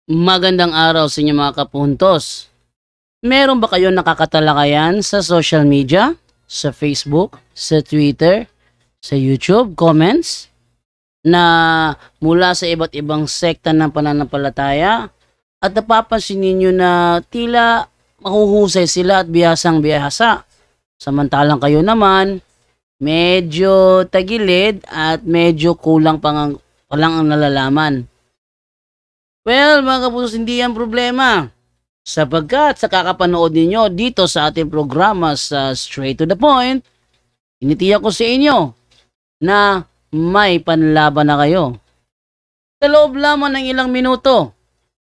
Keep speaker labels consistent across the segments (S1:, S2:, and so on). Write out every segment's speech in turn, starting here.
S1: Magandang araw sa inyo mga kapuntos. Meron ba kayong nakakatalakayan sa social media? Sa Facebook, sa Twitter, sa YouTube, comments? Na mula sa iba't ibang sekta ng pananampalataya at napapansin ninyo na tila mahuhusay sila at bihasang bihasa. Samantalang kayo naman, medyo tagilid at medyo kulang palang ang nalalaman. Well, mga kapusos, hindi yan problema. Sapagkat sa kakapanood ninyo dito sa ating programa sa Straight to the Point, initiyak ko sa inyo na may panlaban na kayo. Sa loob lamang ng ilang minuto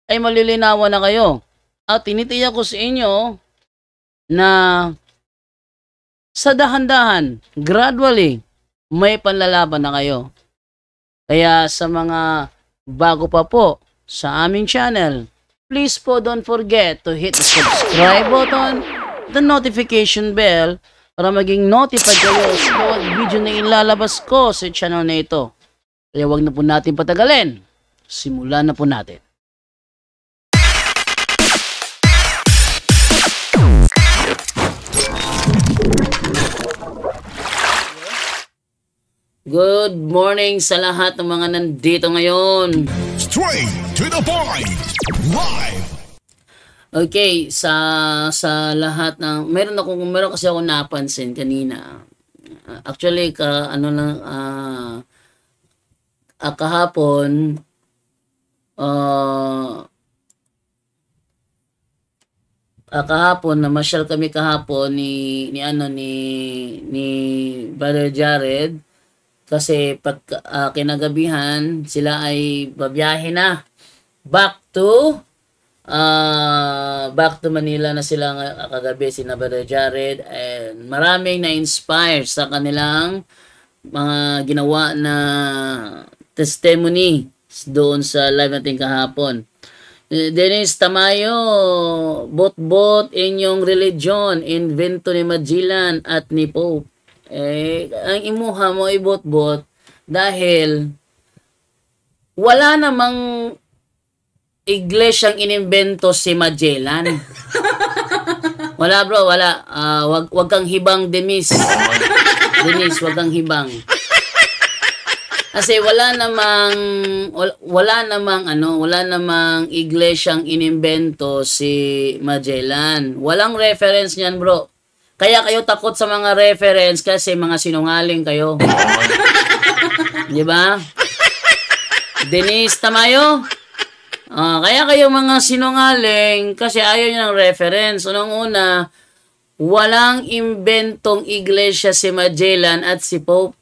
S1: ay malilinawan na kayo. At tinitiyak ko sa inyo na sa dahan-dahan, gradually, may panlalaban na kayo. Kaya sa mga bago pa po sa aming channel, please po don't forget to hit the subscribe button, the notification bell, para maging notified kayo sa bawat video na ilalabas ko sa channel na ito. Kaya wag na po natin patagalin. Simulan na po natin. Good morning sa lahat ng mga nandito ngayon.
S2: Straight to the point. Live.
S1: Okay, sa lahat ng meron kasi ako napansin kanina. Actually kahapon kahapon namasyal kami kahapon ni Brother Jared. Kasi pag kinagabihan, sila ay babiyahe na back to Manila na sila kagabi, sina Brother Jared, and maraming na-inspire sa kanilang mga ginawa na testimony doon sa live natin kahapon. Dennis Tamayo, bot inyong religion, invento ni Magellan at ni Pope. Ang imuha mo ibot-bot dahil wala namang iglesyang inimbento si Magellan. Wala bro, wala. Wag kang hibang, Demis. Denis, wag kang hibang. Kasi wala namang iglesyang inimbento si Magellan. Walang reference niyan, bro. Kaya kayo takot sa mga reference kasi mga sinungaling kayo. Di ba? Denise Tamayo? Kaya kayo mga sinungaling kasi ayaw nyo ng reference. Unang-una, walang imbentong iglesia si Magellan at si Pope.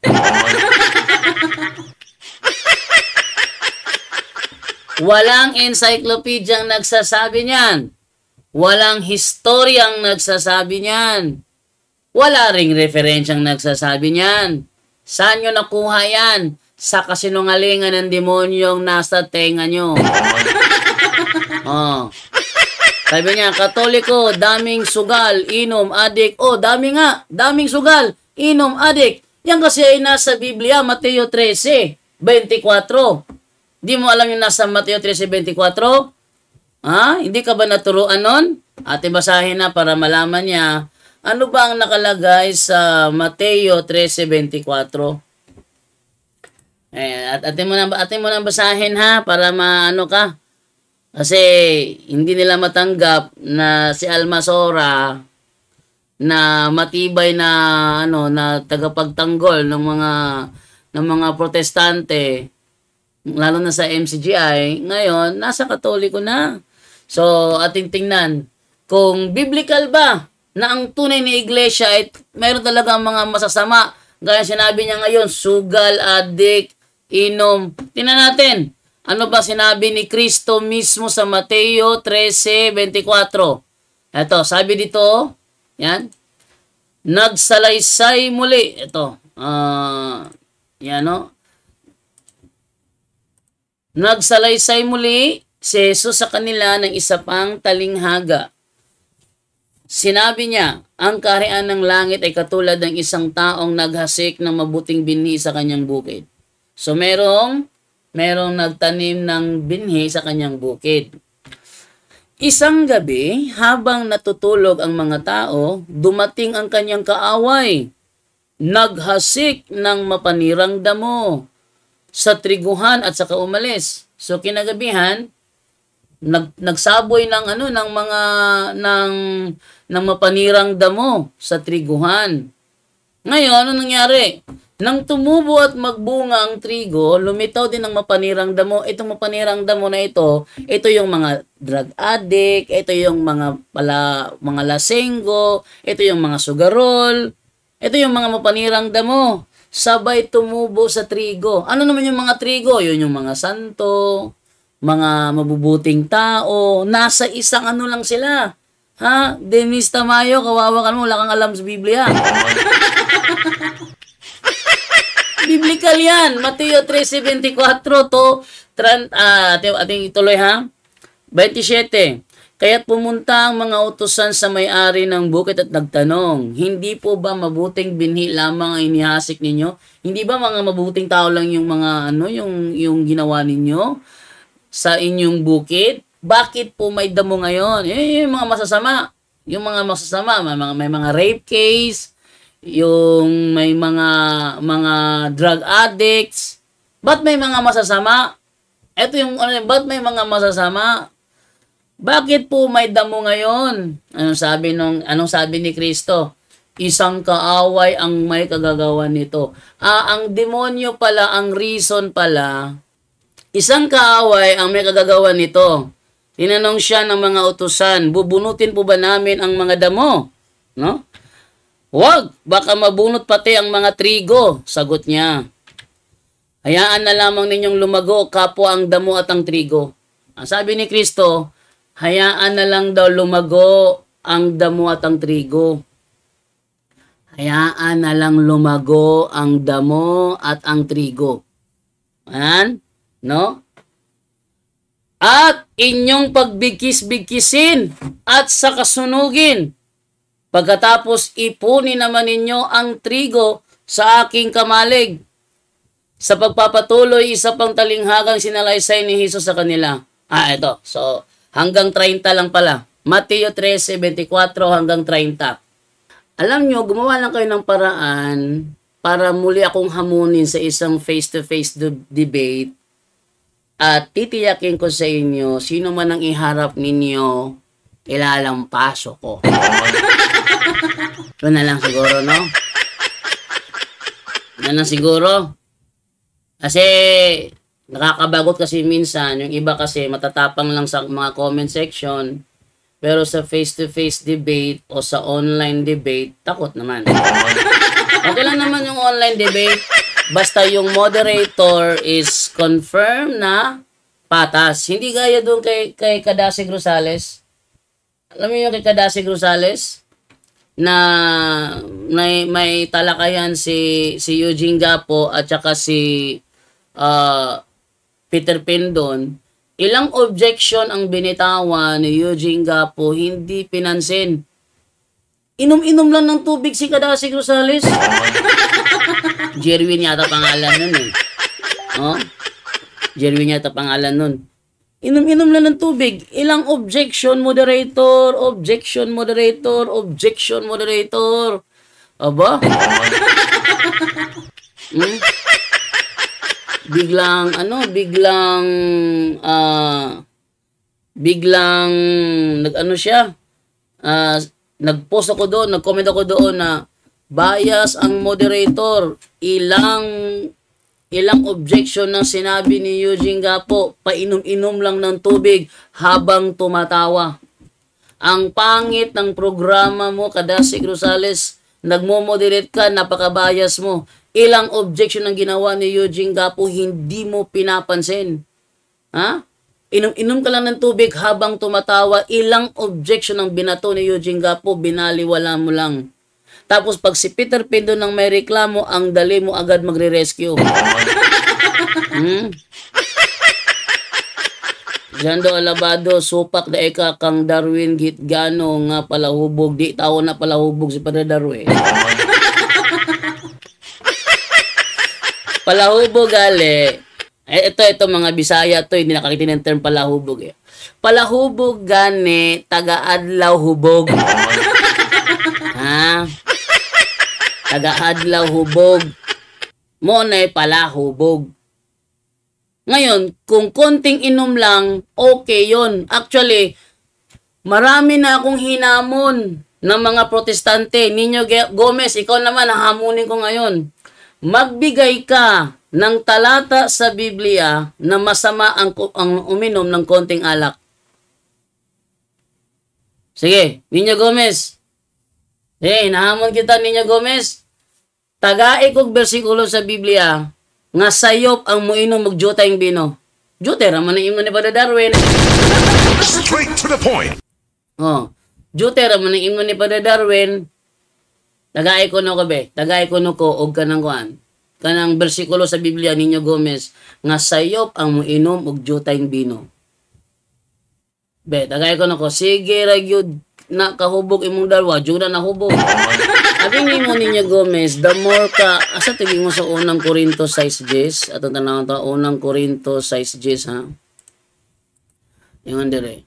S1: Walang encyclopedia ang nagsasabi niyan. Walang historyang nagsasabi niyan. Wala ring referensyang nagsasabi niyan. Saan nyo nakuha yan? Sa kasinungalingan ng demonyong nasa tenga nyo. Sabi niya, Katoliko, daming sugal, inom, adik. Dami nga, daming sugal, inom, adik. Yan kasi ay nasa Biblia, Mateo 13:24. Di mo alam yung nasa Mateo 13:24? Hindi ka ba naturuan nun? Ating basahin na para malaman niya ano ba ang nakalagay sa Mateo 13:24. At atin mo na basahin ha para maano ka. Kasi hindi nila matanggap na si Almasora na matibay na na tagapagtanggol ng mga protestante, lalo na sa MCGI, ngayon nasa Katoliko na. So, ating tingnan kung biblical ba na ang tunay na iglesia ay mayroon talaga mga masasama. Gaya sinabi niya ngayon, sugal, adik, inom. Tingnan natin, ano ba sinabi ni Kristo mismo sa Mateo 13:24? Ito, sabi dito, yan, nagsalaysay muli. Ito, nagsalaysay muli si Jesus sa kanila ng isa pang talinghaga. Sinabi niya, ang kaharian ng langit ay katulad ng isang taong naghasik ng mabuting binhi sa kanyang bukid. So merong merong nagtanim ng binhi sa kanyang bukid. Isang gabi, habang natutulog ang mga tao, dumating ang kanyang kaaway. Naghasik ng mapanirang damo sa triguhan at saka umalis. So kinagabihan, nagsaboy ng mapanirang damo sa triguhan. Ngayon, ano nangyari? Nang tumubo at magbunga ang trigo, lumitaw din ang mapanirang damo. Itong mapanirang damo na ito yung mga drug addict, ito yung mga lasenggo, ito yung mga sugarol, ito yung mga mapanirang damo. Sabay tumubo sa trigo. Ano naman yung mga trigo? Yun yung mga santo, mga mabubuting tao. Nasa isang ano lang sila. Ha? Demis Tamayo, kawawa ka mo, wala kang alam sa Biblia. Biblical yan. Mateo 3:74 to ating ituloy ha. 27. Kaya't pumunta ang mga utusan sa may-ari ng bukid at nagtanong, hindi po ba mabuting binhi lamang ang inihasik ninyo? Hindi ba mga mabuting tao lang yung mga yung ginawa ninyo sa inyong bukid? Bakit po may damo ngayon? Yung mga masasama. Yung mga masasama, may mga rape case, yung may mga drug addicts. Ba't may mga masasama? Ito yung ba't may mga masasama? Bakit po may damo ngayon? Anong sabi ni Kristo? Isang kaaway ang may kagagawa nito. Ang demonyo pala, ang reason pala, isang kaaway ang may kagagawa nito. Tinanong siya ng mga utusan, bubunutin po ba namin ang mga damo? No? Wag, baka mabunot pati ang mga trigo, sagot niya. Hayaan na lamang ninyong lumago, kapwa ang damo at ang trigo. Ang sabi ni Kristo, hayaan na lang daw lumago ang damo at ang trigo. Hayaan na lang lumago ang damo at ang trigo. Ayan, no? At inyong pagbigkis-bigkisin at sakasunugin. Pagkatapos ipunin naman ninyo ang trigo sa aking kamalig. Sa pagpapatuloy, isa pang talinghagang sinalaysay ni Jesus sa kanila. Ito. So, hanggang 30 lang pala. Mateo 3:74 hanggang 30. Alam nyo, gumawa lang kayo ng paraan para muli akong hamunin sa isang face-to-face debate. At titiyakin ko sa inyo, sino man ang iharap ninyo, ilalampaso ko. Ito na lang siguro, no? Ito na lang siguro. Kasi, nakakabagot kasi minsan, yung iba kasi matatapang lang sa mga comment section, pero sa face-to-face debate o sa online debate, takot naman. Okay lang naman yung online debate, basta yung moderator is confirmed na patas. Hindi gaya doon kay Kadasig Rosales. Alam mo yung kay Kadasig Rosales? Na may talakayan si Eugene Gapo at saka si Peter Pendon. Ilang objection ang binitawan ni Eugene Gapo, hindi pinansin. Inom-inom lang ng tubig si Kadasig Rosales. Jerwin yata pangalan nun eh. Oh? Jerwin yata pangalan nun. Inom-inom lang ng tubig. Ilang objection, moderator. Objection, moderator. Objection, moderator. Aba? Biglang nag-ano siya. Nag-post ako doon, nag-comment ako doon na bias ang moderator. Ilang objection na sinabi ni Eugene Gapo, painom-inom lang ng tubig habang tumatawa. Ang pangit ng programa mo, Kadasig Rosales, nagmo-moderate ka, napaka-bias mo. Ilang objection ang ginawa ni Eugene Gapo, hindi mo pinapansin. Ha? Inom-inom ka lang ng tubig habang tumatawa, ilang objection ang binato ni Eugene Gapo, binaliwala mo lang. Tapos pag si Peter Pendon nang may reklamo, ang dali mo agad magre-rescue. Jando Alabado, supak da eka kang Darwin Gitgano nga palahubog. Di tao na palahubog si Padre Darwin. Palahubog gali. Ito mga Bisaya to, hindi nakakita ng term palahubog eh. Palahubog gani, taga-adlaw hubog. Ha? Taga-adlaw hubog. Mo na palahubog. Ngayon, kung konting inom lang, okay yon. Actually, marami na akong hinamon ng mga protestante. Ninyo Gomez, ikaw naman, hahamunin ko ngayon. Magbigay ka ng talata sa Biblia na masama ang uminom ng konting alak. Sige, Ninyo Gomez. Nahamon kita, Ninyo Gomez. Tagai kog bersikulo sa Biblia nga sayop ang muinom og jutay bino. Jutay raman ang ingon ni Brother Darwin.
S2: Straight to the point.
S1: Jutay raman ang ingon ni Brother Darwin. Tagai ko no ko be. Tagai ko no ko og kanang kuan. Kanang bersikulo sa Biblia Ninyo Gomez nga sayop ang muinom og jutay bino. Be, tagay ko na ko, sige ra gyud na kahubog imong dalwa, jud na nahubog. Abi mo Ninyo Gomez, the more ka asa tingin mo sa unang Korinto 6:10, atong tanawon ta unang Korinto 6:10 ha. Ingon dire.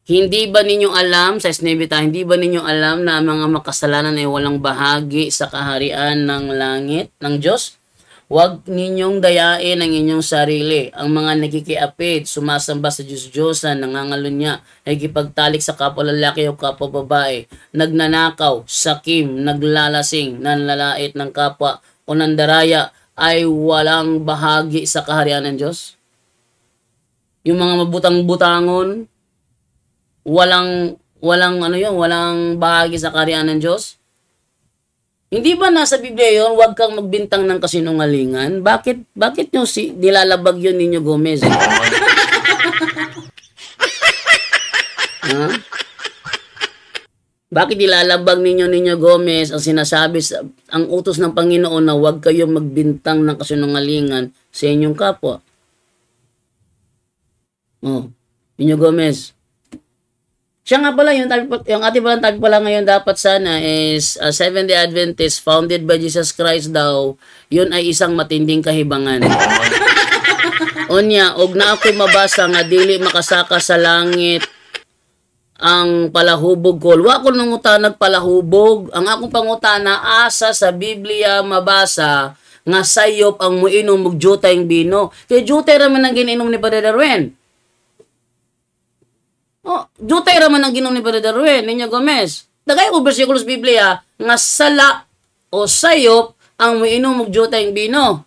S1: Hindi ba ninyo alam sa Snebita, hindi ba ninyo alam na ang mga makasalanan ay walang bahagi sa kaharian ng langit ng Diyos? Huwag ninyong dayain ang inyong sarili. Ang mga nakikiapid, sumasamba sa Diyos-Diyosan, nangangalunya, ay kipagtalik sa kapwa lalaki o kapwa babae, nagnanakaw, sakim, naglalasing, nanlalait ng kapwa o nandaraya, ay walang bahagi sa kaharian ng Diyos? Yung mga mabutang-butangon, walang bahagi sa kaharian ng Diyos? Hindi ba nasa Biblia yun, huwag kang magbintang ng kasinungalingan? Bakit nyo nilalabag yun Ninyo Gomez? Ha? Bakit nilalabag Ninyo Gomez ang sinasabi, ang utos ng Panginoon na huwag kayong magbintang ng kasinungalingan sa inyong kapwa? Ninyo Gomez. Siya nga pala, yung ating palang topic pala ngayon dapat sana is Seventh-day Adventist founded by Jesus Christ daw, yun ay isang matinding kahibangan. Unya, og na ako'y mabasa nga dili makasaka sa langit ang palahubog ko. Wa ko nang utanag palahubog. Ang akong pangutana, asa sa Biblia mabasa nga sayop ang muinom og jutay bino. Kay jutay raman ang gininom ni Brother Darwin. Jutay raman ang ginom ni Brother Darwin, Ninyo Gomez. Dagay ko bersikulo sa Biblia nga sala o sayop ang muinom og jutay bino.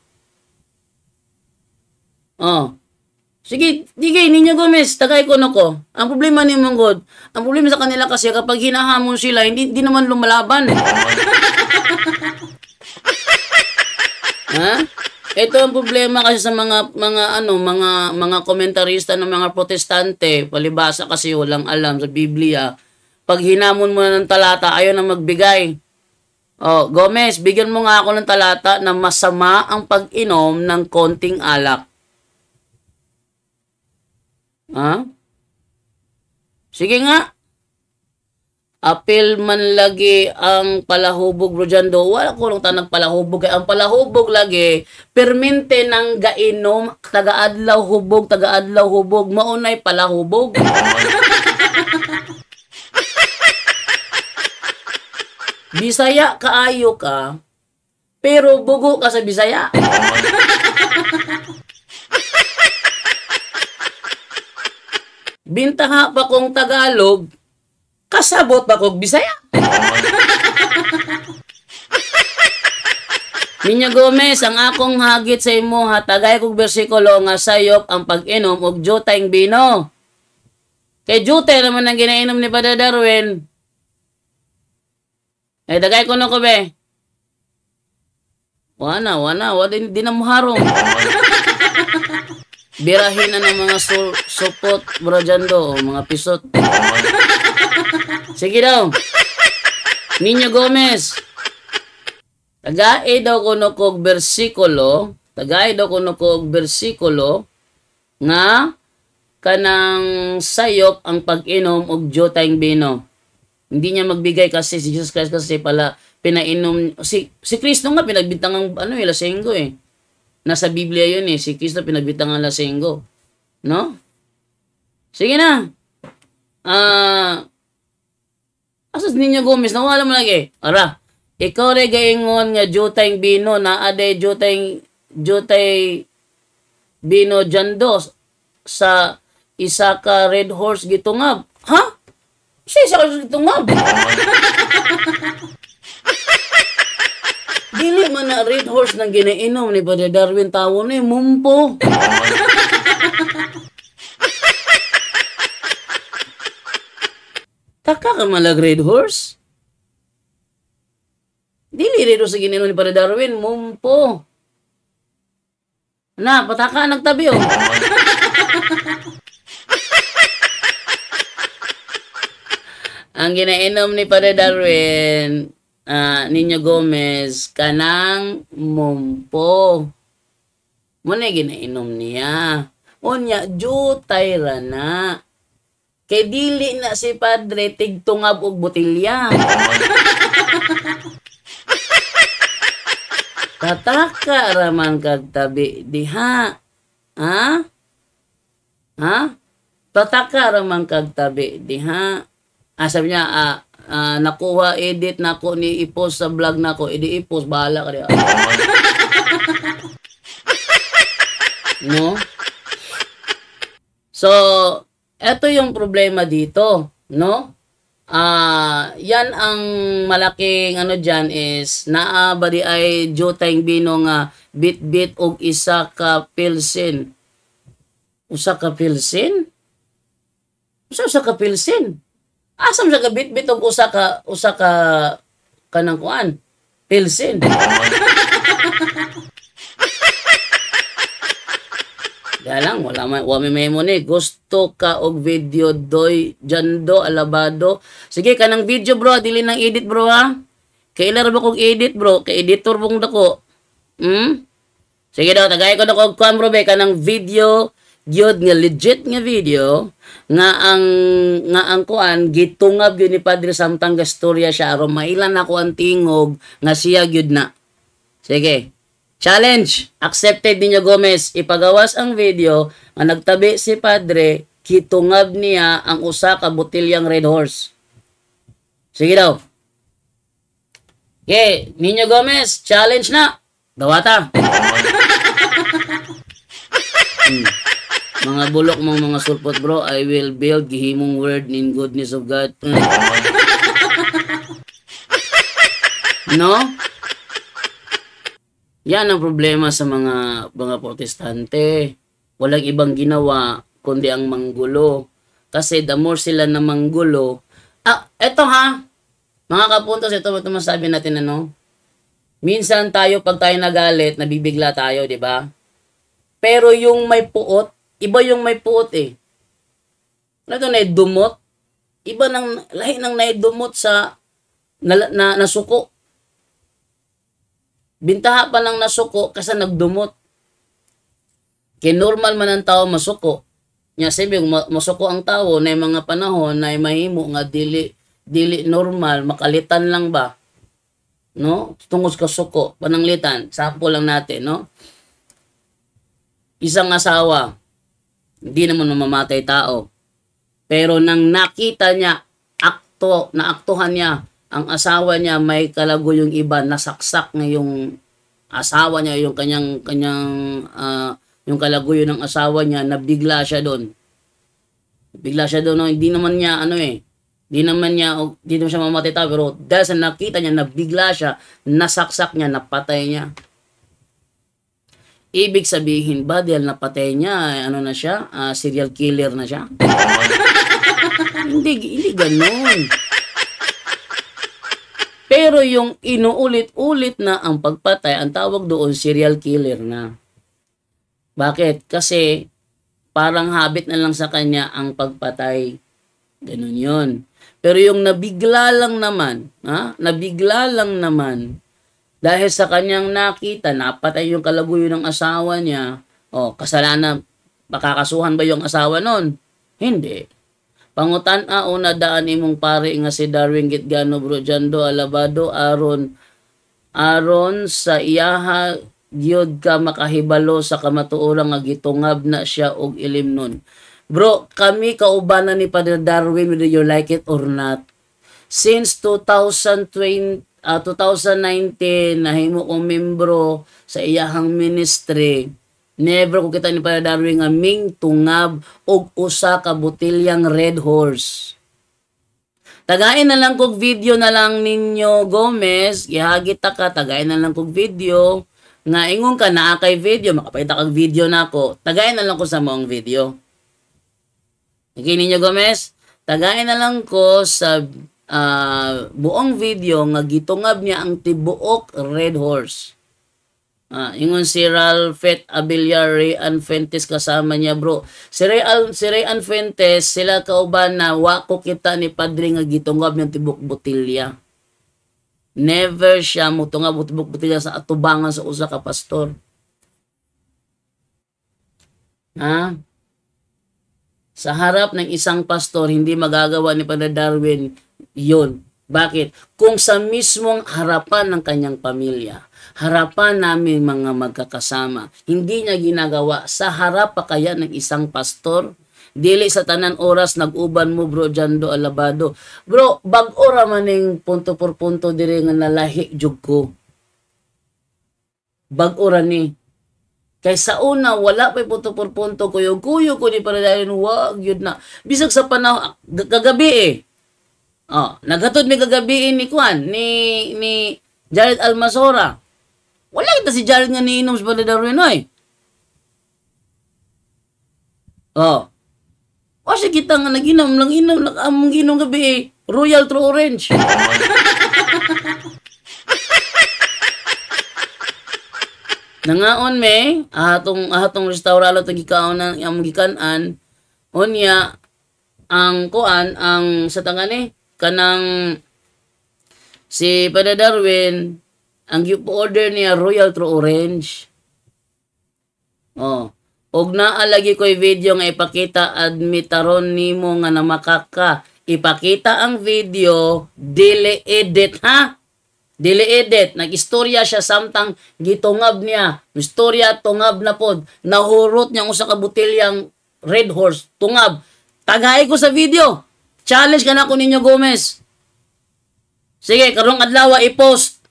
S1: Sige, Ninyo Gomez, tagay ko nako. Ang problema ni Manggod, ang problema sa kanila kasi kapag hinahamon sila, hindi naman lumalaban. Ha? Ito ang problema kasi sa mga komentarista ng mga protestante, palibasa kasi walang alam sa Biblia. Pag hinamon mo na ng talata, ayaw na magbigay. Gomez, bigyan mo nga ako ng talata na masama ang pag-inom ng konting alak. Ha? Sige nga. Apil man lagi ang palahubog, Rojando. Wala ko lang tanang palahubog. Ang palahubog lagi, permente ng gainom, taga-adlaw hubog, maunay palahubog. Bisaya kaayo ka, pero bugo ka sa Bisaya. Bintaha pa kong Tagalog, kasabot ba kong Bisaya? Ninyo Gomez, ang akong hagit sa imo tagay kong bersikulo nga sayop ang pag-inom og jutay bino. Kay jutay naman ang ginainom ni Brother Darwin. Dagay ko na ko be. Wana, di na muharong. Birahin na ng mga supot, brojando, o mga pisot. Sige daw. Ninyo Gomez. Tagay daw kuno kog bersikulo nga kanang sayop ang pag-inom og jutay bino. Hindi niya magbigay kasi si Jesus Christ kasi pala pinainom si Kristo nga pinagbintang ang lasenggo eh. Nasa Biblia yun eh. Si Kristo pinagbitang ang lasenggo. No? Sige na. Asas ninyo Gomez, nawala mo lagi. Ara, ikaw rin gaingon nga jutay bino na ade jutay bino jando sa isa ka Red Horse gitungab. Ha? Isa ka gitungab. Dili man na Red Horse nang ginainom ni Brother Darwin tawo ni mumpo. Taka ka malag Red Horse? Dili Red Horse sa ginainom ni Brother Darwin, mumpo. Na, pataka nagtabi oh. Ang ginainom ni Brother Darwin, Ninyo Gomez, kanang mumpo. Muna ginainom niya. Unya, jutay rana. Kay dili na si Padre tigtungab og botilya. Tataka raman kag tabi diha. Ha? Ha? Tataka raman kag tabi diha. Sabi niya, nakuha edit nako ni i-post sa vlog nako, edi i-post bahala ka diha. No? So, eto yung problema dito, no? Yan ang malaking ano dyan is naa ba di ay jutay bino nga bit-bit og isa ka pilsin. Usa ka pilsin? Usa ka pilsin? Asam sa ka bit-bit og usa ka kanang kuan? Pilsin. Dalang wala may memo ni gusto ka og video doy jando alabado. Sige kanang video bro, dili nang edit bro ha. Kailan ba kog edit bro? Kay editor bong dako. Sige daw tagay ko dako og kuan bro be kanang video gyud nga legit nga video nga ang kuan gitungab gyud ni Padre samtang gastorya siya aron mailan ako ang tingog nga siya gyud na. Sige. Challenge accepted ninyo Gomez. Ipagawas ang video nga nagtabi si Padre kitungab niya ang usa ka botilyang Red Horse. Sige daw. Okay, Ninyo Gomez, challenge na. Dawata. Mga bulok mong mga sulpot bro, I will build gihimong word in goodness of God. No? Yan ang problema sa mga protestante. Walang ibang ginawa kundi ang manggulo. Kasi the more sila na manggulo, eto ha, mga kapuntos, ito masabi natin ano, minsan tayo pag tayo nagalit, nabibigla tayo, di ba? Pero yung may puot, iba yung may puot eh. Ito naidumot, iba ng lahi ng naidumot sa nasuko. Bintaha pa lang nasuko kasi nagdumot. Kaya normal man ang tao masuko. Nya sabi masuko ang tao na mga panahon na mahimo nga dili normal, makalitan lang ba? No? Tungos ka suko, pananglitan, sapo lang natin, no? Isang asawa, hindi naman mamamatay tao. Pero nang nakita niya, naaktuhan niya, ang asawa niya may kalago yung iba, nasaksak na yung asawa niya, yung kanyang yung kalaguyo ng asawa niya, nabigla siya doon. Bigla siya doon, no? Hindi naman siya mamatay tao, pero dahil sa nakita niya, nabigla siya, nasaksak niya, napatay niya. Ibig sabihin ba, dahil napatay niya, ano na siya, serial killer na siya? Hindi ganun. Pero yung inuulit-ulit na ang pagpatay, ang tawag doon, serial killer na. Bakit? Kasi parang habit na lang sa kanya ang pagpatay. Ganun yun. Pero yung nabigla lang naman, dahil sa kanyang nakita, napatay yung kalaguyo ng asawa niya, kasalanan, makakasuhan ba yung asawa nun? Hindi. Pangutan una daan imong pare nga si Darwin Gitgano Bro Jando Alabado aron sa iyaha gyud ka makahibalo sa kamatuoran nga gitungab na siya og ilimnon. Bro, kami kaubanan ni Father Darwin whether you like it or not. Since 2019 nahimo kong membro sa iyahang ministry, never ko kita ni Father Darwin nga ming tungab og usa ka botilyang Red Horse. Tagain na lang kog video na lang ninyo Gomez, gihagita ka, tagain na lang kog video, nga ingon ka naa kay video, makapakita kag video nako, tagain na lang ko sa maong video. Okay ninyo Gomez, tagain na lang ko sa buong video nga gitungab niya ang tibuok Red Horse. Ingon si Ralphet Abiliar, Rayan Fuentes kasama niya bro. Si Rayan Fuentes, sila kauban na wako kita ni Padre nga gitungab ng tibok botilya. Never siya mutungab tibok botilya sa atubangan sa usa ka pastor. Sa harap ng isang pastor, hindi magagawa ni Father Darwin yun. Bakit? Kung sa mismong harapan ng kanyang pamilya, harapan namin mga magkakasama, hindi niya ginagawa sa harap pa kaya ng isang pastor, dili sa tanan oras nag-uban mo bro Jando Alabado. Bro, bag-o ra maning punto por punto dire nga nalahi jud ko. Bag-o ra ni. Kay sa una wala pa punto por punto kuyog ko ni para dahil wag yun na. Bisag sa panahon kagabi naghatod mi kagabi ni Kwan ni Jared Almasora. Wala kita si Jared nga niinom sa Father Darwin oy. O siya kita nga nag-inom among ginom gabi Royal True Orange. Nangaon me atong restaurant atong gikaon ang gikanan onya ang kuan ang sa tangani kanang si Father Darwin ang order niya Royal True Orange. Og naalagi ko'y video nga ipakita admitaron nimo nga namakaka. Ipakita ang video, dili edit ha? Dili edit. Nag-istorya siya samtang gitungab niya. Istorya tungab na pod. Nahurot niya usa ka botilyang Red Horse. Tungab. Tagay ko sa video. Challenge ka na ko ninyo Gomez. Sige, karong adlaw i-post.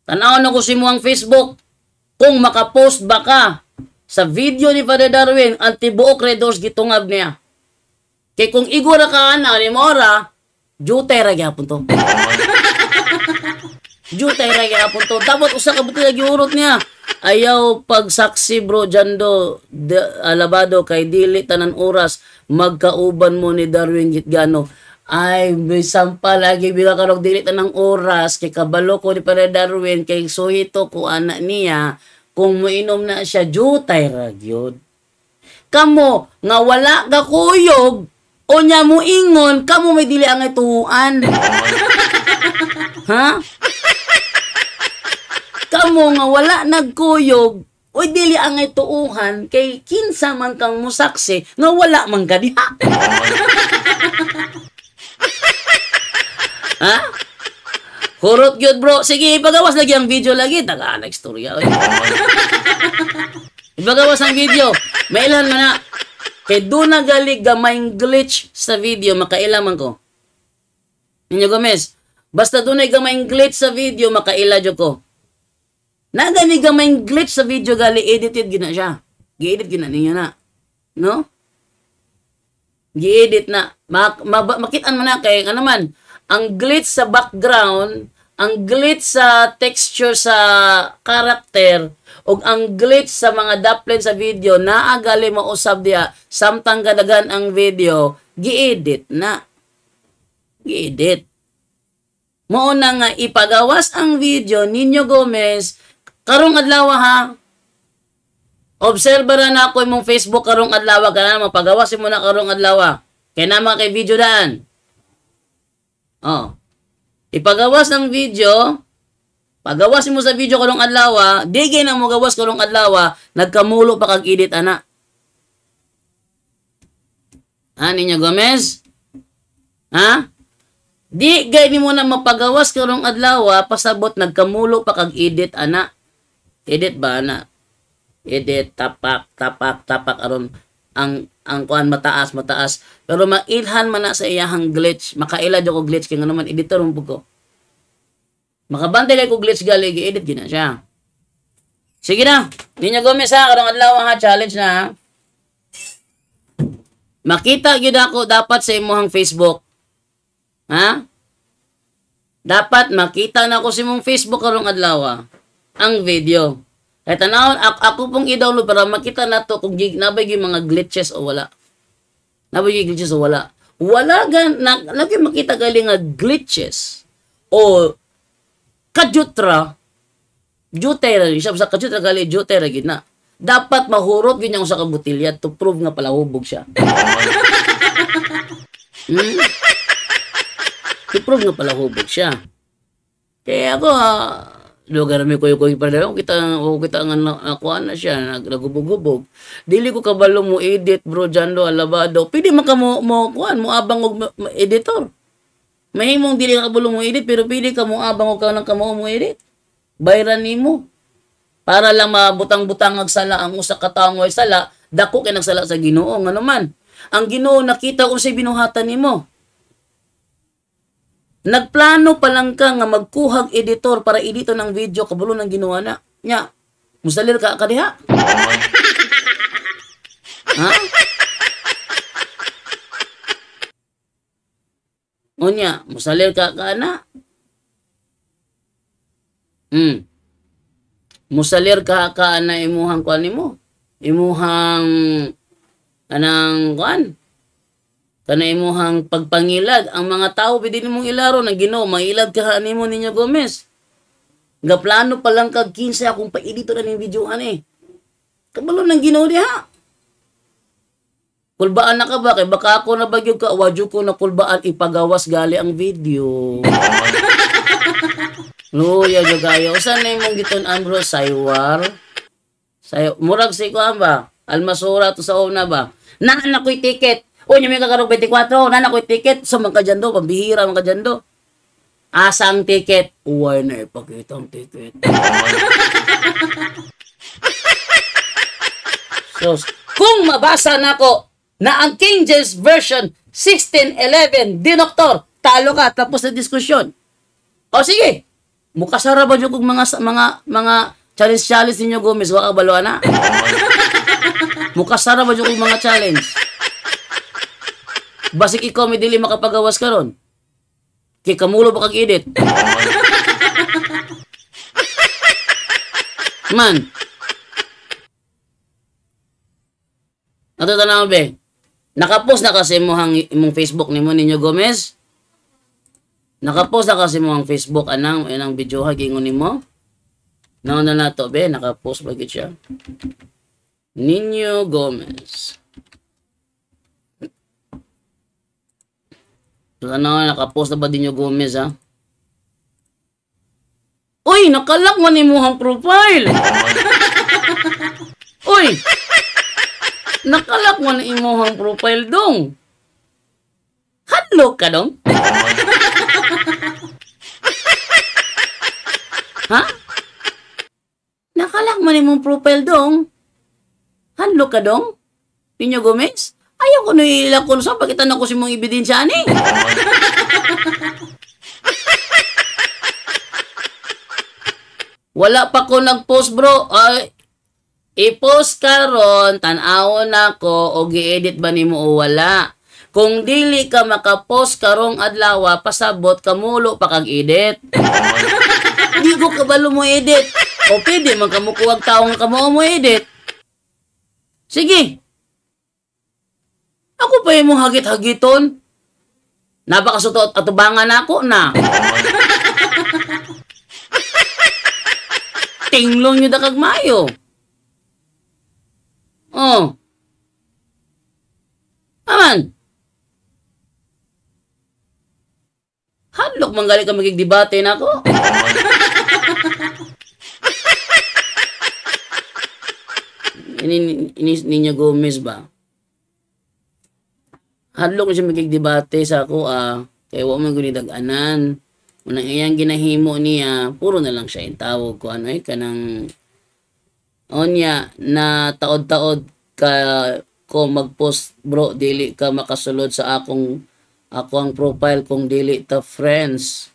S1: Tanaw na ko si mo ang Facebook. Kung makapost ba ka sa video ni Father Darwin, ang tibuok Red Horse gitungab niya. Kay kung igura ka na ni Mora, jutay ra gyapon to. Jutay ra gyapon to. Dapat usa ka buti giurot niya. Ayaw pagsaksi bro Jando Alabado kay dili tanan oras magkauban mo ni Darwin Gitgano. Ay, bisan pa lagi bila karog dili tanang oras kay kabalo ko ni Father Darwin kay suhito ko anak niya kung moinom na siya jutay ra gyud. Kamo nga wala ga kuyog o nya mo ingon kamo may dili ang ituan. Ha? Kamo nga wala nagkuyog o dili ang ituuhan kay kinsa man kang musaksi nga wala man ka diha. Ha? Hurot gyud bro. Sige, ipagawas lagi ang video lagi. Tagaan na istorya. Ipagawas ang video. Mailan man na. Kay doon na gali gamayng glitch sa video. Makailaman ko. Ninyo Gomez. Basta doon na gamayng glitch sa video. Makaila dyo ko. Nagani gamayng glitch sa video gali. Edited gina siya. Gi-edit gina ninyo na. No? Gi-edit na. Makitaan man na kay ano man. Ang glitch sa background, ang glitch sa texture sa character, ug ang glitch sa mga daplin sa video, naagali mausab diya, samtang gadagan ang video, gi-edit na. Gi-edit. Mauna nga ipagawas ang video ninyo Gomez, karong adlaw ha. Obserbaran na ako imong Facebook karong adlaw, kana mapagawasin mo na karong adlaw. Kaya naman kay video daan. Ipagawas ng video, pagawas mo sa video karong adlaw, di gay na mo gawas karong adlaw, nagkamulo pa kag edit ana. Ninyo Gomez? Ha? Di gay ni mo na mapagawas karong adlaw, pasabot nagkamulo pa kag edit ana. edit ba na edit tapak aron ang kuan mataas pero mailhan man na sa iyahang glitch makaila jud ko glitch kay naman editor mo ko makabantay kay ko glitch gali gi-edit gina siya. Sige na Ninya Gomez ha karong adlaw ha challenge na ha. Makita gyud ako dapat sa imong Facebook ha dapat makita na ko sa imong Facebook karong adlaw ang video. Kaya tanawon, ako pong i-download para makita na to kung nabay yung mga glitches o wala. Nabay yung glitches o wala. Wala gan, lagi makita gali nga glitches o kajutra, jutera, sa kajutra gali, jutera gina. Dapat mahurot ganyan sa kabutilya to prove nga pala hubog siya. To prove nga pala hubog siya. Kaya ako, lugar mi ko para kita nga nakuha na siya nagubog-ubog dili ko kabalo mo edit bro Jando alabado pwede man ka mo kuan mo abang og editor mahimong dili ka kabalo mo edit pero pwede ka mo abang og ka nang kamo mo edit bayran nimo para lang mabutang-butang ang sala ang usa ka tawo ay sala dako kay nagsala sa Ginoo ngano man ang Ginoo nakita kung say binuhatan nimo. Nagplano pa lang ka nga magkuhag editor para edito ng video kabulo ng ginawa na. Nya, musalir ka diha? Ha? Unya, musalir ka na? Musalir ka na imuhang kuan nimo? Imuhang anang kuan? Kana imuhang pagpangilad ang mga tao pwede nimong ilaro ng Ginoo mailad ka nimo Ninya Gomez nga plano pa lang kag 15 akong pa-edito na ning video ani kabalo ng Ginoo diha kulbaan na ka ba kay baka ako na bagyo ka wadyo ko na kulbaan ipagawas gali ang video luya jud kayo usan na imong giton bro saywar murag si ko ba almasura to sa una ba na ko'y ticket. O, niya may kakarong 24, nana ko'y ticket. So, mga kadyando, pambihira mga kadyando. Asang ticket. Uway na ipakita ang ticket. So, kung mabasa na ko na ang King James Version 1611, Dinoktor, talo ka, tapos na diskusyon. O, sige. Mukasara ba dyan kung mga challenge ninyo, Gomez, waka balo na? Mukasara ba dyan kung mga challenge? Basik ikaw may dili makapagawas karon. Kay kamulo ba kag edit? Man. Ato tanaw be. Nakapost na kasi imong Facebook nimo Ninyo Gomez. Nakapost na kasi imong Facebook anang video ha gingon nimo. Nauna na to be, nakapost ba gid siya? Ninyo Gomez. So, ano, nakapost na ba din yung Gomez, ha? Uy, nakalak man imuhang profile! Uy! Nakalak man imuhang profile dong! Hadlok ka dong? Ha? Nakalak man imong profile dong? Hadlok ka dong? Ninyo Gomez? Ayaw ko na ilakon sa pagkita na ko si mong ebidensya ani. Wala pa ko nag-post bro. Ay, i-post karon tan-awon nako o gi-edit ba nimo o wala. Kung dili ka maka-post karong adlaw pasabot kamulo pa kag edit. Di ko kabalo mo edit. O pwede man kamukuwag taong kamo mo edit. Sige. Ako pa yung hagit-hagiton. Napakasutot atubangan ako na. Tinglong nyo da kagmayo. Oh. Aman. Hadlok manggali ka magigdebate na ako. Ini Ninyo Gomez ba? Hadlok siya magigdebate sa ako kaya wa man guni dag-anan. Unang iyang ginahimo niya, puro na lang siya intawag ko kanang Onya na taod-taod ka ko mag-post bro, dili ka makasulod sa ako ang profile kung dili ta friends.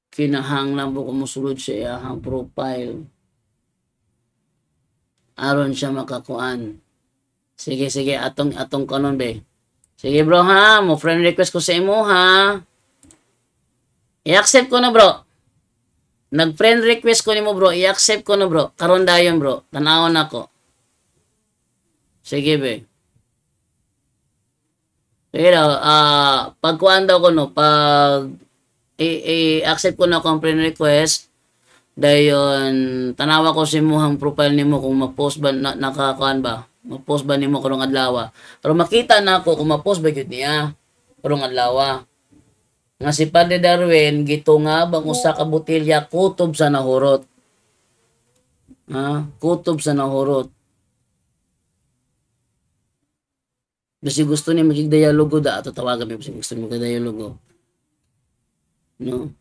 S1: Kinahanglan mo kumusulod sa iyahang profile. Aron siya makakuan. Sige, atong kanon be. Sige bro ha, mo friend request ko sa imo ha. I-accept ko na bro. Nag-friend request ko nimo bro, i-accept ko na bro. Karon dayon bro, tanawon ako. Sige be. Sige daw, pagkuhan daw ko no, pag i-accept ko na kung friend request, dayon tanawa ko si muhang profile nimo kung ma-post ba nakakuan ba. Ma-post ba nimo karong adlaw. Pero makita na ako kung ma-post ba gyud niya karong adlaw. Nga si Padre Darwin gitunga bang usa ka botelya kutob sa nahurot. Ha? Kutob sa nahurot. Basi gusto ni magig dialogo da ato tawagan mi basi gusto mo ka dialogo. No?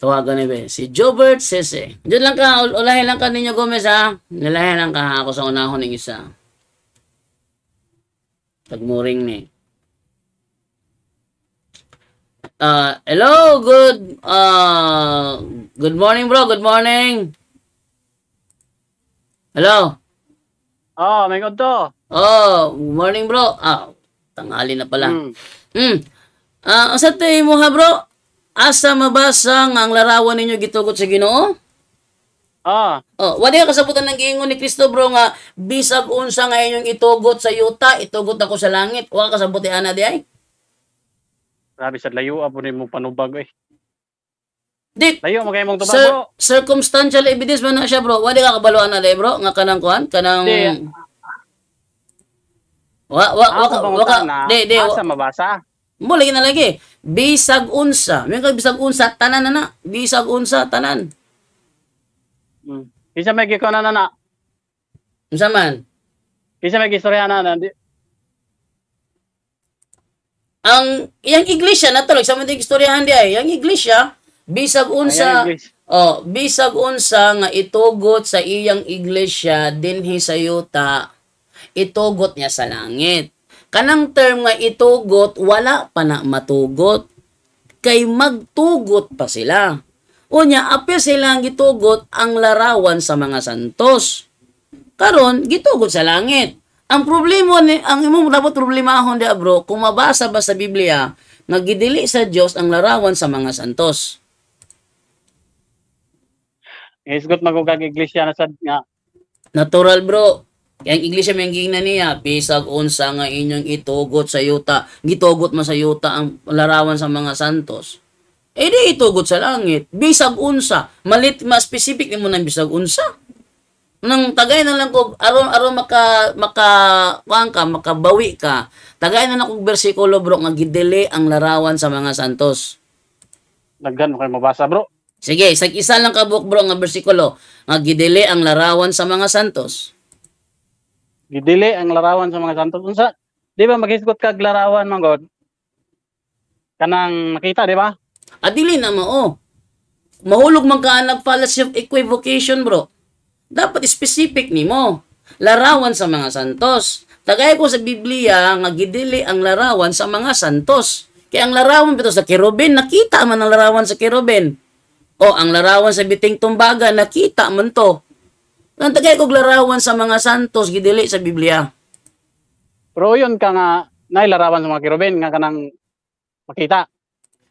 S1: Tawagan ni be si Jobert Sese. Diyan lang ka ulahin lang ka ninyo Gomez ha. Nilahin lang ka ako sa unahon ng isa. Tagmuring ni. Hello, good morning bro, good morning. Hello.
S3: May to.
S1: Good morning bro. Tanghali na pala. Asa tayo mo ha bro? Asa mabasa nga ang larawan ninyo gitugot sa Ginoo? Wala ka kasabutan ng giingon ni Kristo bro nga bisag unsa nga inyong itugot sa yuta, itugot ako sa langit. Wala kasabuti ana di ay?
S3: Grabe sa layo po ni mo panubag eh.
S1: Dit.
S3: Layo mo kayo mong tubag bro.
S1: Circumstantial evidence man na siya bro. Wala ka kabaluan na di bro nga kanang kuan, kanang
S3: Asa mabasa?
S1: Mo lagi na lagi. Bisag unsa. May bisag unsa tanan na. Bisag unsa tanan.
S3: Kisa may gikaw na.
S1: Unsa man?
S3: Kisa may gistorya na.
S1: Ang yang iglesia natulog sa mga istoryahan di ay. Yang iglesia bisag unsa bisag unsa nga itugot sa iyang iglesia dinhi sa yuta, itugot niya sa langit. Kanang term nga itugot wala pa na matugot. Kay magtugot pa sila. Unya apil sila ang gitugot ang larawan sa mga santos. Karon gitugot sa langit. Ang problema ni ang imong dapat problemahon di bro, kung mabasa ba sa Biblia nga gidili sa Dios ang larawan sa mga santos.
S3: Isgot magugag iglesia na sad nga.
S1: Natural bro. Kaya ang iglesia may gingna niya, bisag unsa nga inyong itugot sa yuta, gitugot man sa yuta ang larawan sa mga santos. Di itugot sa langit. Bisag unsa, malit ma-specific nimo nang bisag unsa. Nang tagay na lang ko aron makabawi ka. Tagay na lang kog bersikulo bro nga gidili ang larawan sa mga santos.
S3: Daghan mo kay mabasa bro.
S1: Sige, isa lang ka bro nga bersikulo nga gidili ang larawan sa mga santos.
S3: Gidili ang larawan sa mga santos. Unsa? Di ba maghisgot kag larawan man god? Kanang makita, di ba?
S1: Dili na mo. Mahulog man ka nag fallacy of equivocation bro. Dapat specific nimo. Larawan sa mga santos. Tagay ko sa Biblia nga gidili ang larawan sa mga santos. Kaya ang larawan bito sa kerubin, nakita man ang larawan sa kerubin. Ang larawan sa biting tumbaga, nakita man to. Ang tagay kog larawan sa mga santos gidili sa Biblia.
S3: Pero yun ka nga nailarawan sa mga kerubin nga kanang makita.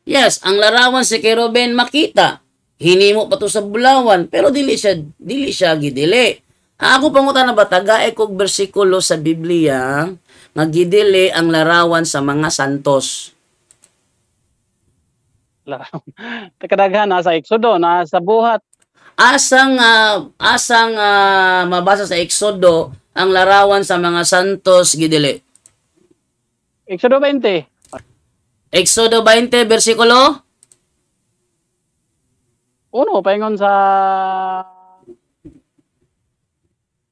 S1: Yes, ang larawan sa kerubin makita. Hinimo pa to sa bulawan pero dili siya gidili. Ako pangutan na ba tagay kog bersikulo sa Biblia nga gidili ang larawan sa mga santos.
S3: Kadaghan na sa Exodo, na sa buhat.
S1: Asang mabasa sa Exodo ang larawan sa mga santos gidili.
S3: Exodo 20.
S1: Exodo 20 bersikulo
S3: 1 paingon sa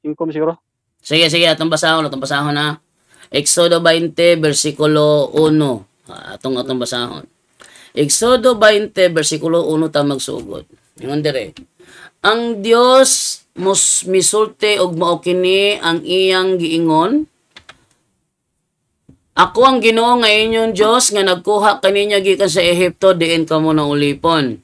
S3: 5 siguro.
S1: Sige, atong basahon na. Exodo 20 bersikulo 1. Atong basahon. Exodo 20 bersikulo 1 ta magsugod. Ingon dire. Ang Dios misulti og mao kini ang iyang giingon. Ako ang Ginoo nga inyong Dios nga nagkuha kaninya gikan sa Ehipto diin kamo nang ulipon.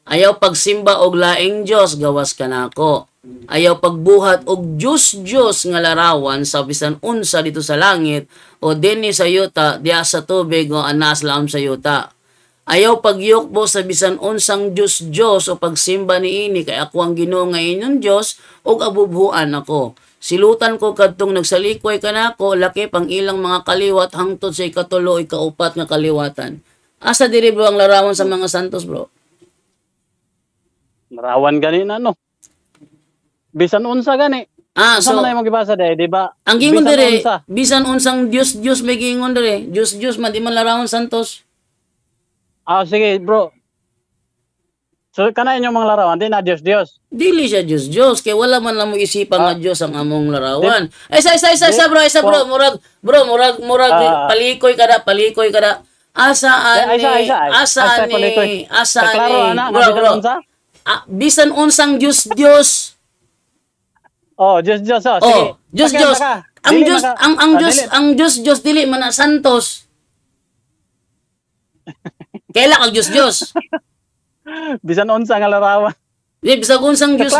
S1: Ayaw pagsimba og laing Dios gawas kanako. Ayaw pagbuhat og Diyos nga larawan sa bisan unsa dito sa langit o dinhi sa yuta diya sa tubig o anas laom sa yuta. Ayaw pagyukbo sa bisan unsang Diyos o pagsimba niini kay ako ang Ginoo nga inyong Dios ug abubuhan ako. Silutan ko kadtong nagsalikway kanako laki pang ilang mga kaliwat hangtod sa ikatulo ikaupat nga kaliwatan. Asa diri bro ang larawan sa mga santos bro?
S3: Larawan gani na no. Bisan unsa gani.
S1: So
S3: Sama na imong gibasa day, di ba?
S1: ang gingon
S3: Bisan
S1: dire,
S3: unsa.
S1: bisan unsang Dios may gingon dire. Diyos man di man larawan santos.
S3: Sige bro. So kana inyong mga larawan di na Dios.
S1: Dili siya Diyos kay wala man lang mo isipan nga Dios ang among larawan. Isa bro, murag palikoy kada. Asaan ni bro. Bisan unsang Diyos.
S3: Diyos. Sige.
S1: Diyos. Ang
S3: Dili
S1: Diyos,
S3: maka-
S1: ang Diyos dili man na santos. Kaila kag Diyos.
S3: Bisan unsa nga larawan.
S1: Di bisag unsang Diyos.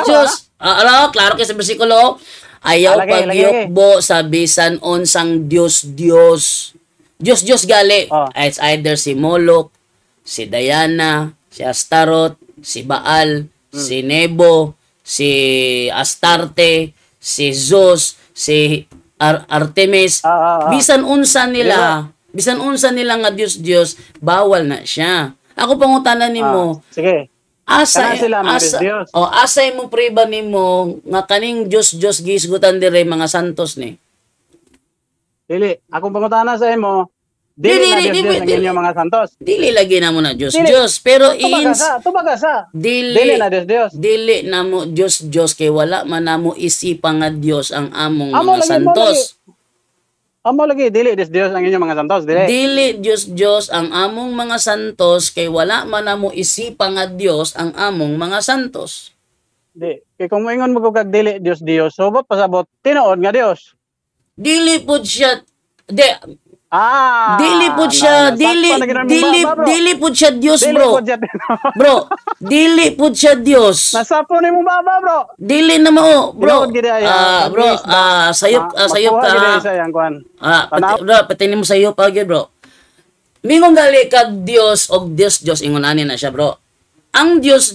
S1: Klaro kay sa bersikulo. Ayaw
S3: Lagi.
S1: pagyukbo sa bisan unsang Diyos. Diyos gali.
S3: Oh.
S1: It's either si Moloch, si Diana, si Astaroth, si Baal, si Nebo, si Astarte, si Zeus, si Artemis. Bisan unsa nila nga Diyos, bawal na siya. Ako pangutanan nimo,
S3: Sige.
S1: asa
S3: Kana sila mga Diyos.
S1: asay mo priba nimo nga kaning Diyos gisgutan dire mga santos ni.
S3: Dili. Akong pangutana sa imo. Dili na Diyos ang inyong mga santos.
S1: Dili lagi na mo na Diyos,
S3: Dili.
S1: pero
S3: Tubaga sa.
S1: dili
S3: Dili na Diyos.
S1: dili na mo Diyos kay wala man na mo isipa nga Diyos ang among
S3: Amo
S1: mga
S3: lagi,
S1: santos.
S3: Amo lagi dili Diyos ang inyong mga santos, dili.
S1: Dili Diyos ang among mga santos kay wala man na mo isipa nga Diyos ang among mga santos.
S3: Di. Kay kung moingon mo kag dili Diyos, subot pasabot tinuod nga Dios.
S1: Dili pud siya dili pud siya Diyos bro. Bro, dili pud siya Diyos.
S3: Nasapo ni mong baba, bro.
S1: Dili na mao, bro.
S3: Tinuod gid ay,
S1: Sayop ka ha.
S3: Tanaw.
S1: Patinin mo sayop pa gyud, bro. Mingon gali kag Dios og Dios ingon ani na siya, bro. Ang Dios,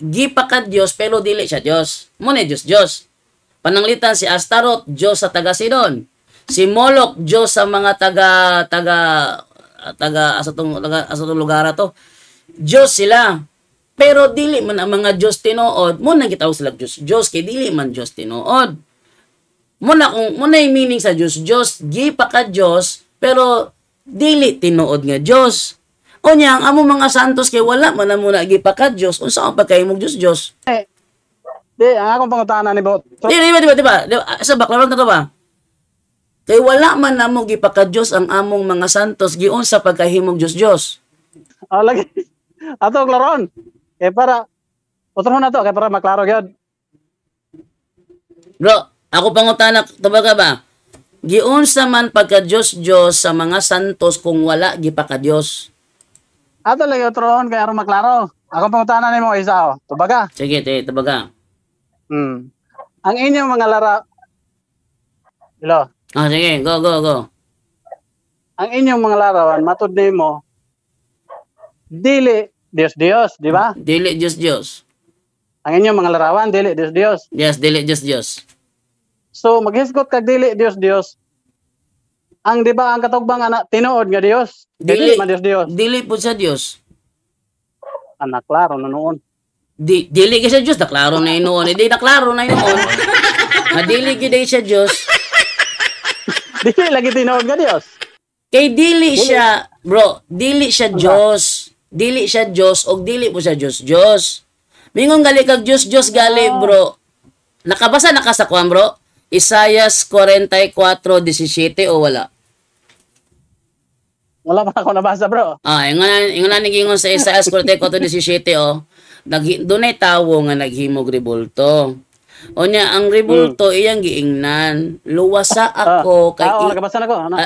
S1: gipa ka Dios pero dili siya Dios. Mo ni Dios. Pananglitan si Astaroth, Diyos sa taga Sidon. Si Moloch, Diyos sa mga asa tong lugar to. Diyos sila. Pero dili man ang mga Diyos tinuod. Mo na gitawag sila Diyos kay dili man Diyos tinuod. Mo na yung meaning sa Diyos, gipa ka Diyos pero dili tinuod nga Diyos. Unya ang among mga santos kay wala man na muna gipa ka Diyos. Unsa ang pagkahimog Diyos?
S3: Di, ang akong pangutana ni bro.
S1: Diba? Sa baklaron na to ba? Kay wala man namo gipaka-Dios ang among mga santos giun sa pagkahimog Dios.
S3: Lagi. Ato klaron. Kay para utron na to kay para maklaro gyud.
S1: Bro, ako pangutana tabaga ba? Giun sa man pagka-Dios sa mga santos kung wala gipaka-Dios.
S3: Ato lagi utron kay aron maklaro. Ako pangutana nimo isa tubaga.
S1: Sige, tabaga.
S3: Ang inyong mga Hello.
S1: Sige, go.
S3: Ang inyong mga larawan matud nimo dili Dios, di ba?
S1: Dili Dios.
S3: Ang inyong mga larawan dili Dios.
S1: Yes, dili Dios.
S3: So maghisgot kag dili Dios. Ang di ba ang katugbang anak tinuod nga Dios? Dili man Dios.
S1: Dili po siya Dios.
S3: Anak klaro na noon.
S1: Dili ka siya Diyos, naklaro na inoon. Hindi naklaro na inoon. Dili gid siya Diyos.
S3: Dili lagi tinuod nga Dios.
S1: Kay dili siya, bro, dili siya Diyos. Dili siya Diyos o dili po siya Diyos. Mingon gali kag Diyos gali, bro. Nakabasa na ka sa kwan, bro? Isaiah 44:17 o wala?
S3: Wala pa ako nabasa, bro.
S1: Ingon na nigingon sa Isaiah 44:17 oh. Dunay tawo nga naghimog rebulto. O niya, ang rebulto iyang giingnan, luwasa ako kay
S3: nakabasa na ko. Ano?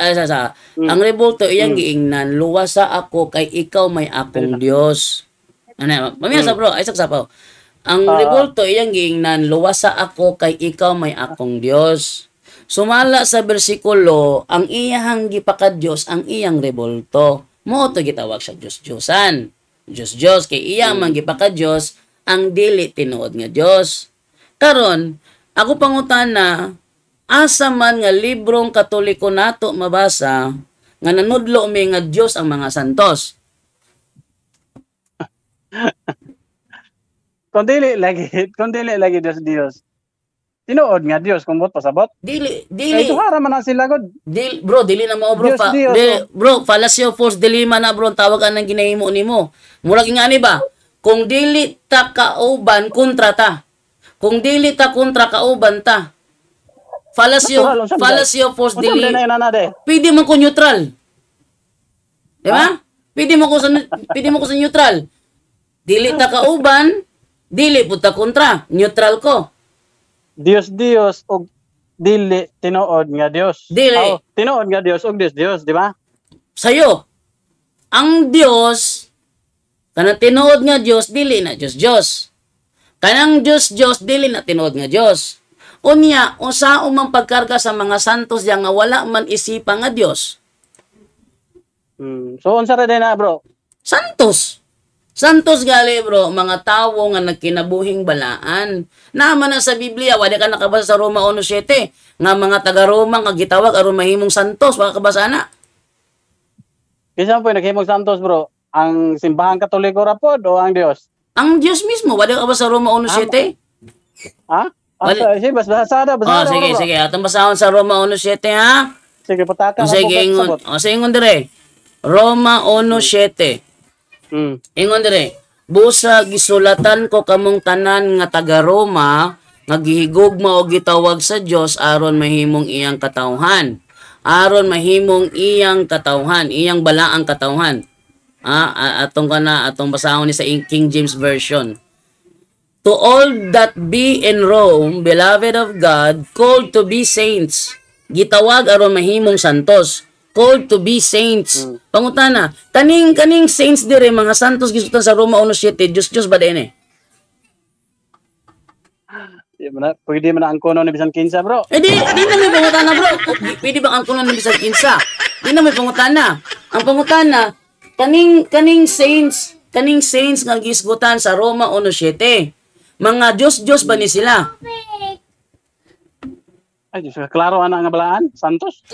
S1: Ang rebulto iyang giingnan, luwasa ako kay ikaw may akong Dios. Ano, mamaya bro, ay saksapaw. Ang rebulto iyang giingnan, luwasa ako kay ikaw may akong Dios. Sumala sa bersikulo, ang iyang gipaka-Dios ang iyang rebulto. Mo to gitawag siya Diyos-Diyosan. Diyos kay iyang man gipaka-Dios ang dili tinuod nga Dios. Karon, ako pangutana, asa man nga librong Katoliko nato mabasa nga nanudlo mi nga Dios ang mga santos.
S3: Kung dili lagi Dios. Tinuod nga Dios kung bot pasabot.
S1: Dili.
S3: Kay tuhara man na sila god.
S1: Bro, dili na mo bro. Bro, fallacy of false dilemma na bro, tawagan ng ginahimo nimo. Murag ingani ba? Kung dili ta kauban kontra ta. Kung dili ta kontra kauban ta. Fallacy of false dilemma. Pwede man ko neutral. Di ba? Pwede mo ko sa neutral. Dili ta kauban, dili pud ta kontra, neutral ko.
S3: Dios og dili tinuod nga Dios.
S1: Dili.
S3: Tinuod nga Dios og Dios, di ba?
S1: Sayo. Ang Dios kanang tinuod nga Dios dili na Dios. Kanang Dios dili na tinuod nga Dios. Unya, usa man pagkarga sa mga santos diya nga wala man isipa nga Dios.
S3: So unsa ra din na, bro? Santos gali bro, mga tawo nga nagkinabuhing balaan. Naman na sa Biblia, wala ka nakabasa sa Roma 1:7 nga mga taga-Roma nga gitawag aron mahimong santos, wala kabasa na. Kisa po naghimong santos, bro? Ang simbahan Katoliko ra pod o ang Dios? Ang Dios mismo, wala ka ba sa Roma 1:7? Ha? Sige, basada. Sige. Atong basahon sa Roma 1:7 ha? Sige, pataka. Sige, ingon dire. Roma 1:7. Ingon dire, busa gisulatan ko kamong tanan nga taga Roma nga gihigugma og gitawag sa Dios aron mahimong iyang katawhan. Iyang balaang katawhan. Atong basahon ni sa King James version. To all that be in Rome, beloved of God, called to be saints. Gitawag aron mahimong santos. Called to be saints. Pangutana, kaning saints dire mga santos gisutan sa Roma 1:7, Dios ba din eh? Pwede man ang kuno ni bisan kinsa, bro. Di na may pangutana, bro. Pwede ba ang kuno ni bisan kinsa? Di na may pangutana. Ang pangutana, kaning saints nga gisgutan sa Roma 1:7. Mga Dios ba ni sila? Ay, Diyos, klaro ana nga balaan, santos.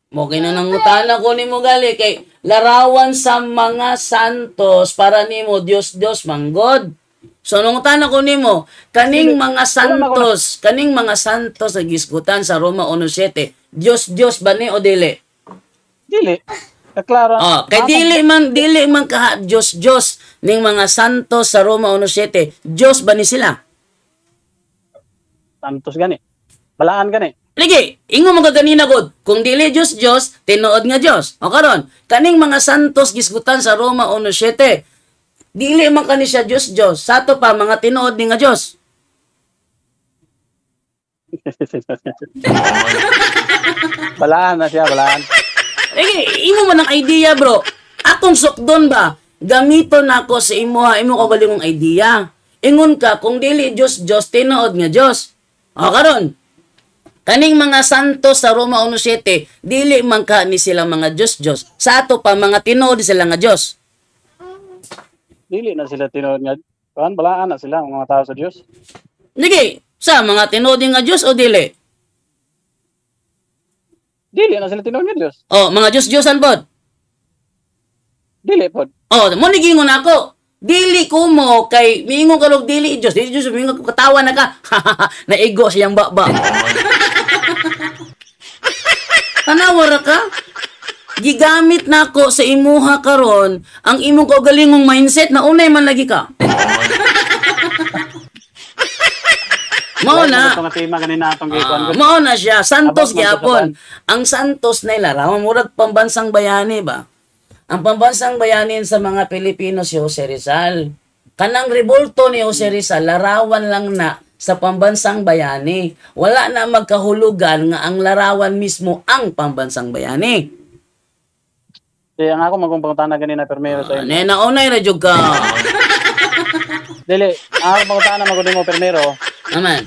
S3: Mo kay nang utana ko nimo gali kay larawan sa mga santos para nimo Dios manggod. So nung utana ko nimo kaning mga santos sa gisgutan sa Roma 1:7, Dios ba ni o dili? Dili. Klaro. Kay dili man ka Dios ning mga santos sa Roma 1:7, Dios ba ni sila? Santos gani. Balaan gani. Lagi, ingo mga ganina god, kung dili Dios, tinuod nga Dios. O karon, kaning mga santos gisgutan sa Roma 1:7, dili man kani siya Dios, sato pa mga tinuod ni nga Dios. Balaan na siya, balaan. Lagi, ingo man ang idea, bro. Atong sukdon ba, gamiton nako sa imo ko galingong idea. Ingon ka, kung dili Dios, tinuod nga Dios. O karon, kaning mga santos sa Roma 1:7, dili man ka ni sila mga Diyos. Sa ato pa, mga tinuod sila nga Diyos. Dili na sila tinuod nga. Balaan na sila, mga tao sa Diyos. Sige, sa mga tinuod nga Diyos o dili? Dili na sila tinuod nga Diyos. Mga Diyos-Diyosan pod? Dili pod. Mo nigingon ako. Dili ko mo kay miingon ka log dili Diyos. Dili Diyos, miingon ko katawa na ka. Naigo siyang baba. Tanawara ka? Gigamit nako sa imuha karon ang imong kaugalingong mindset na unay man lagi ka. Mao na.
S4: Ito nga tema kanina atong gikuan ko.
S3: Mao na siya. Santos
S4: Abot man to sa
S3: gyapon. Ang Santos na ilarawan murag pambansang bayani ba? Ang pambansang bayani sa mga Pilipino si Jose Rizal. Kanang rebolto ni Jose Rizal larawan lang na sa pambansang bayani. Wala na magkahulugan nga ang larawan mismo ang pambansang bayani.
S4: Kaya nga ako magkumpungtana kanina permero sa inyo.
S3: Naunay na jud ka.
S4: Dili, ako magkumpungtana magkunin mo permero.
S3: Naman.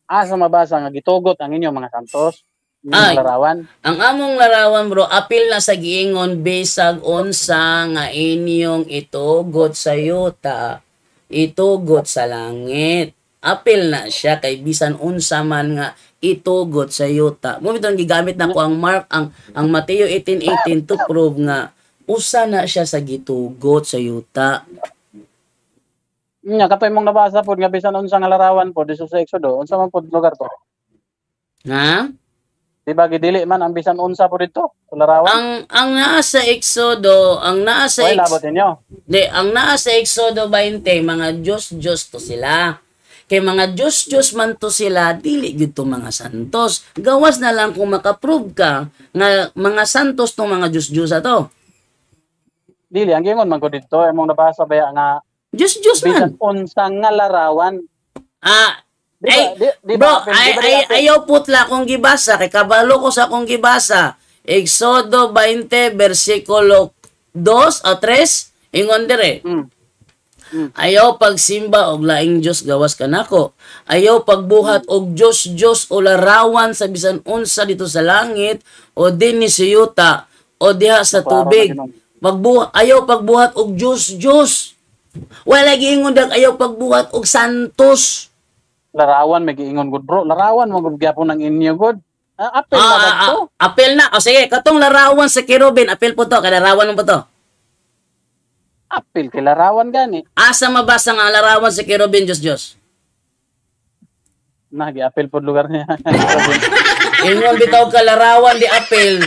S4: Asa mabasa nga gitugot ang inyong mga santos,
S3: Ay.
S4: inyong larawan.
S3: Ang among larawan bro, apil na sa giingon bisag unsa nga inyong itugot sa yuta, itugot sa langit. Apil na siya kay bisan unsa man nga itugot sa yuta. Mo biton gigamit na ko ang Mark ang Mateo 18:18 to prove nga usa na siya sa gitugot sa yuta.
S4: Nya katoy mong nabasa pod nga bisan unsa nga larawan pod diso sa Exodo, unsa man pod lugar to?
S3: Ha?
S4: Diba gidili man ang bisan unsa pod dito sa larawan?
S3: Ang naa sa Exodo, ang naa sa
S4: Oy labot ninyo.
S3: ang naa sa Exodo 20, mga Diyos to sila. Kay mga Diyos man to sila, dili gyud to mga santos. Gawas na lang kung makaprove ka nga mga santos tong mga Diyos ato.
S4: Dili ang gingon man ko dito imong nabasa baya nga
S3: Diyos
S4: bisan
S3: man.
S4: unsa nga larawan.
S3: Ah,
S4: Di
S3: ay,
S4: ba, di
S3: bro,
S4: ba, di ba,
S3: ayaw putla akong gibasa. Kay kabalo ko sa akong gibasa. Exodo 20, versikulo 2 o 3, ingon dire. Ayaw pagsimba og laing Dios gawas kanako. Ayaw pagbuhat og Dios o larawan sa bisan unsa dito sa langit o dinhi sa yuta o diha sa tubig. Ayaw pagbuhat og Dios. Wala giingon dag ayaw pagbuhat og santos.
S4: Larawan may giingon gud bro. Larawan mo gud gyapon ang inyo gud. Apel na ba to?
S3: Apel na. O sige, katong larawan sa Kerubin, apel po to. Kada larawan mo po to.
S4: Apel kay larawan gani.
S3: Asa mabasa nga ang larawan sa Kerubin, Diyos?
S4: Nagi apel pod lugar niya.
S3: Ingon bitaw ka larawan di apel.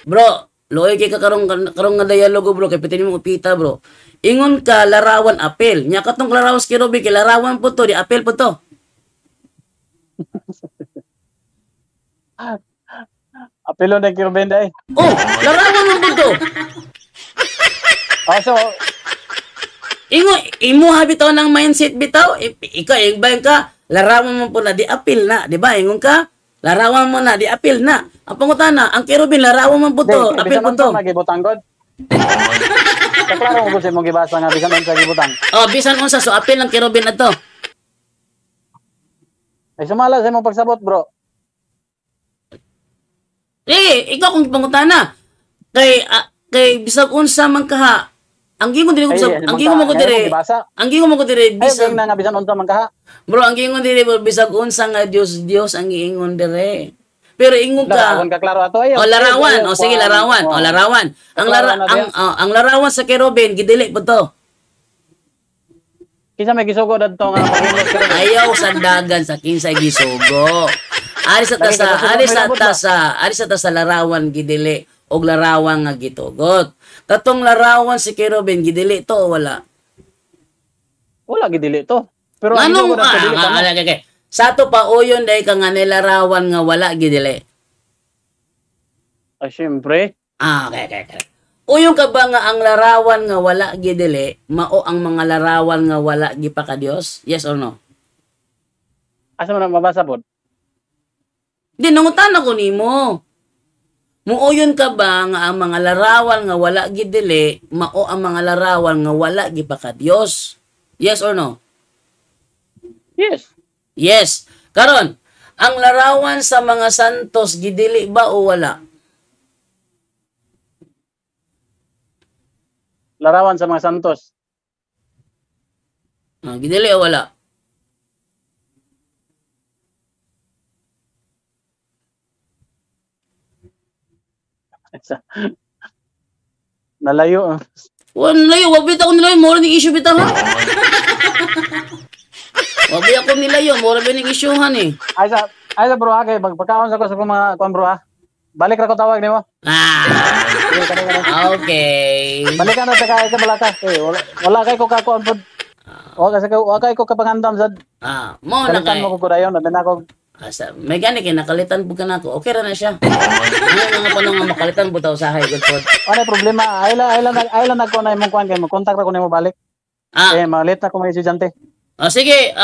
S3: Bro, loy kay ka karong nga dialogo bro, kay pitin mo upita bro. Ingon ka larawan apel. Nya katong larawan sa Kerubin, kay larawan po to, di apel po to.
S4: Apelo na Kerubin day.
S3: Oh, larawan mo po to.
S4: So
S3: Imuha bitaw ng mindset bitaw. Ikaw, igbayan ka, larawan mo po na di apil na. Di ba? Ingon ka, larawan mo na, di apil na. Ang pangutana, ang Kerubin, larawan mo po to, apil po to.
S4: Nagibutang god. Kaklaro mo gud sa imong gibasa nga bisan unsa gibutang.
S3: Oh, bisan unsa, so apil ng Kerubin na to.
S4: Ay sumala sa imong pagsabot bro.
S3: Ikaw kung pangutana. Kay bisag unsa man kaha. Ang gingon diri bisag
S4: na nga bisan unsa man kaha.
S3: Bro, ang gingon diri bisag unsa nga Dios ang giingon dire. Pero ingon ka.
S4: Larawan ka klaro ato ayo.
S3: O larawan, o sige larawan, o larawan. Ang larawan sa Kerubin gidili po to.
S4: Kisa may gisugod adto nga pagimot Kerubin.
S3: Ayaw sa dagan sa kinsay gisugo. Ari sa ta sa larawan gidili og larawan nga gitugot. Katong larawan si Kerubin gidili to o wala?
S4: Wala gidili to. Pero
S3: Anong
S4: okay.
S3: sa to pa uyon day ka nga nilarawan nga wala gidili.
S4: Ay syempre.
S3: Okay. Uyon ka ba nga ang larawan nga wala gidili, mao ang mga larawan nga wala gipaka Dios? Yes or no?
S4: Asa man mabasa pod?
S3: Di nangutan ako nimo. Muuyon ka ba nga ang mga larawan nga wala gidili, mao ang mga larawan nga wala gipaka Dios? Yes or no?
S4: Yes.
S3: Yes. Karon, ang larawan sa mga santos gidili ba o wala?
S4: Larawan sa mga santos.
S3: Gidili o wala?
S4: Nalayo.
S3: Nilayo, wag bitaw ko nilayo, mura ning issue bitaw ha. Wag bitaw ko nilayo, mura ba ning issuehan eh.
S4: Ay sa bro ha, kay pagkaon sa ko sa mga kuan bro ha. Balik ra ko tawag nimo.
S3: Okay.
S4: Balik ka na sa kay sa balaka. Wala kay ko kakuan pod. Wa kay ko kapangandam sad.
S3: Mo na
S4: Kalitan
S3: kay.
S4: mo ko dayon na ako.
S3: May gani kay nakalitan po ka na ako. Okay ra na siya. Ano nga panong nga makalitan po ta usahay good pod.
S4: Ano problema? Ayla nagko na imong kuan kay mo kontak ra ko nimo balik. Eh malit na ko may estudyante.
S3: Sige,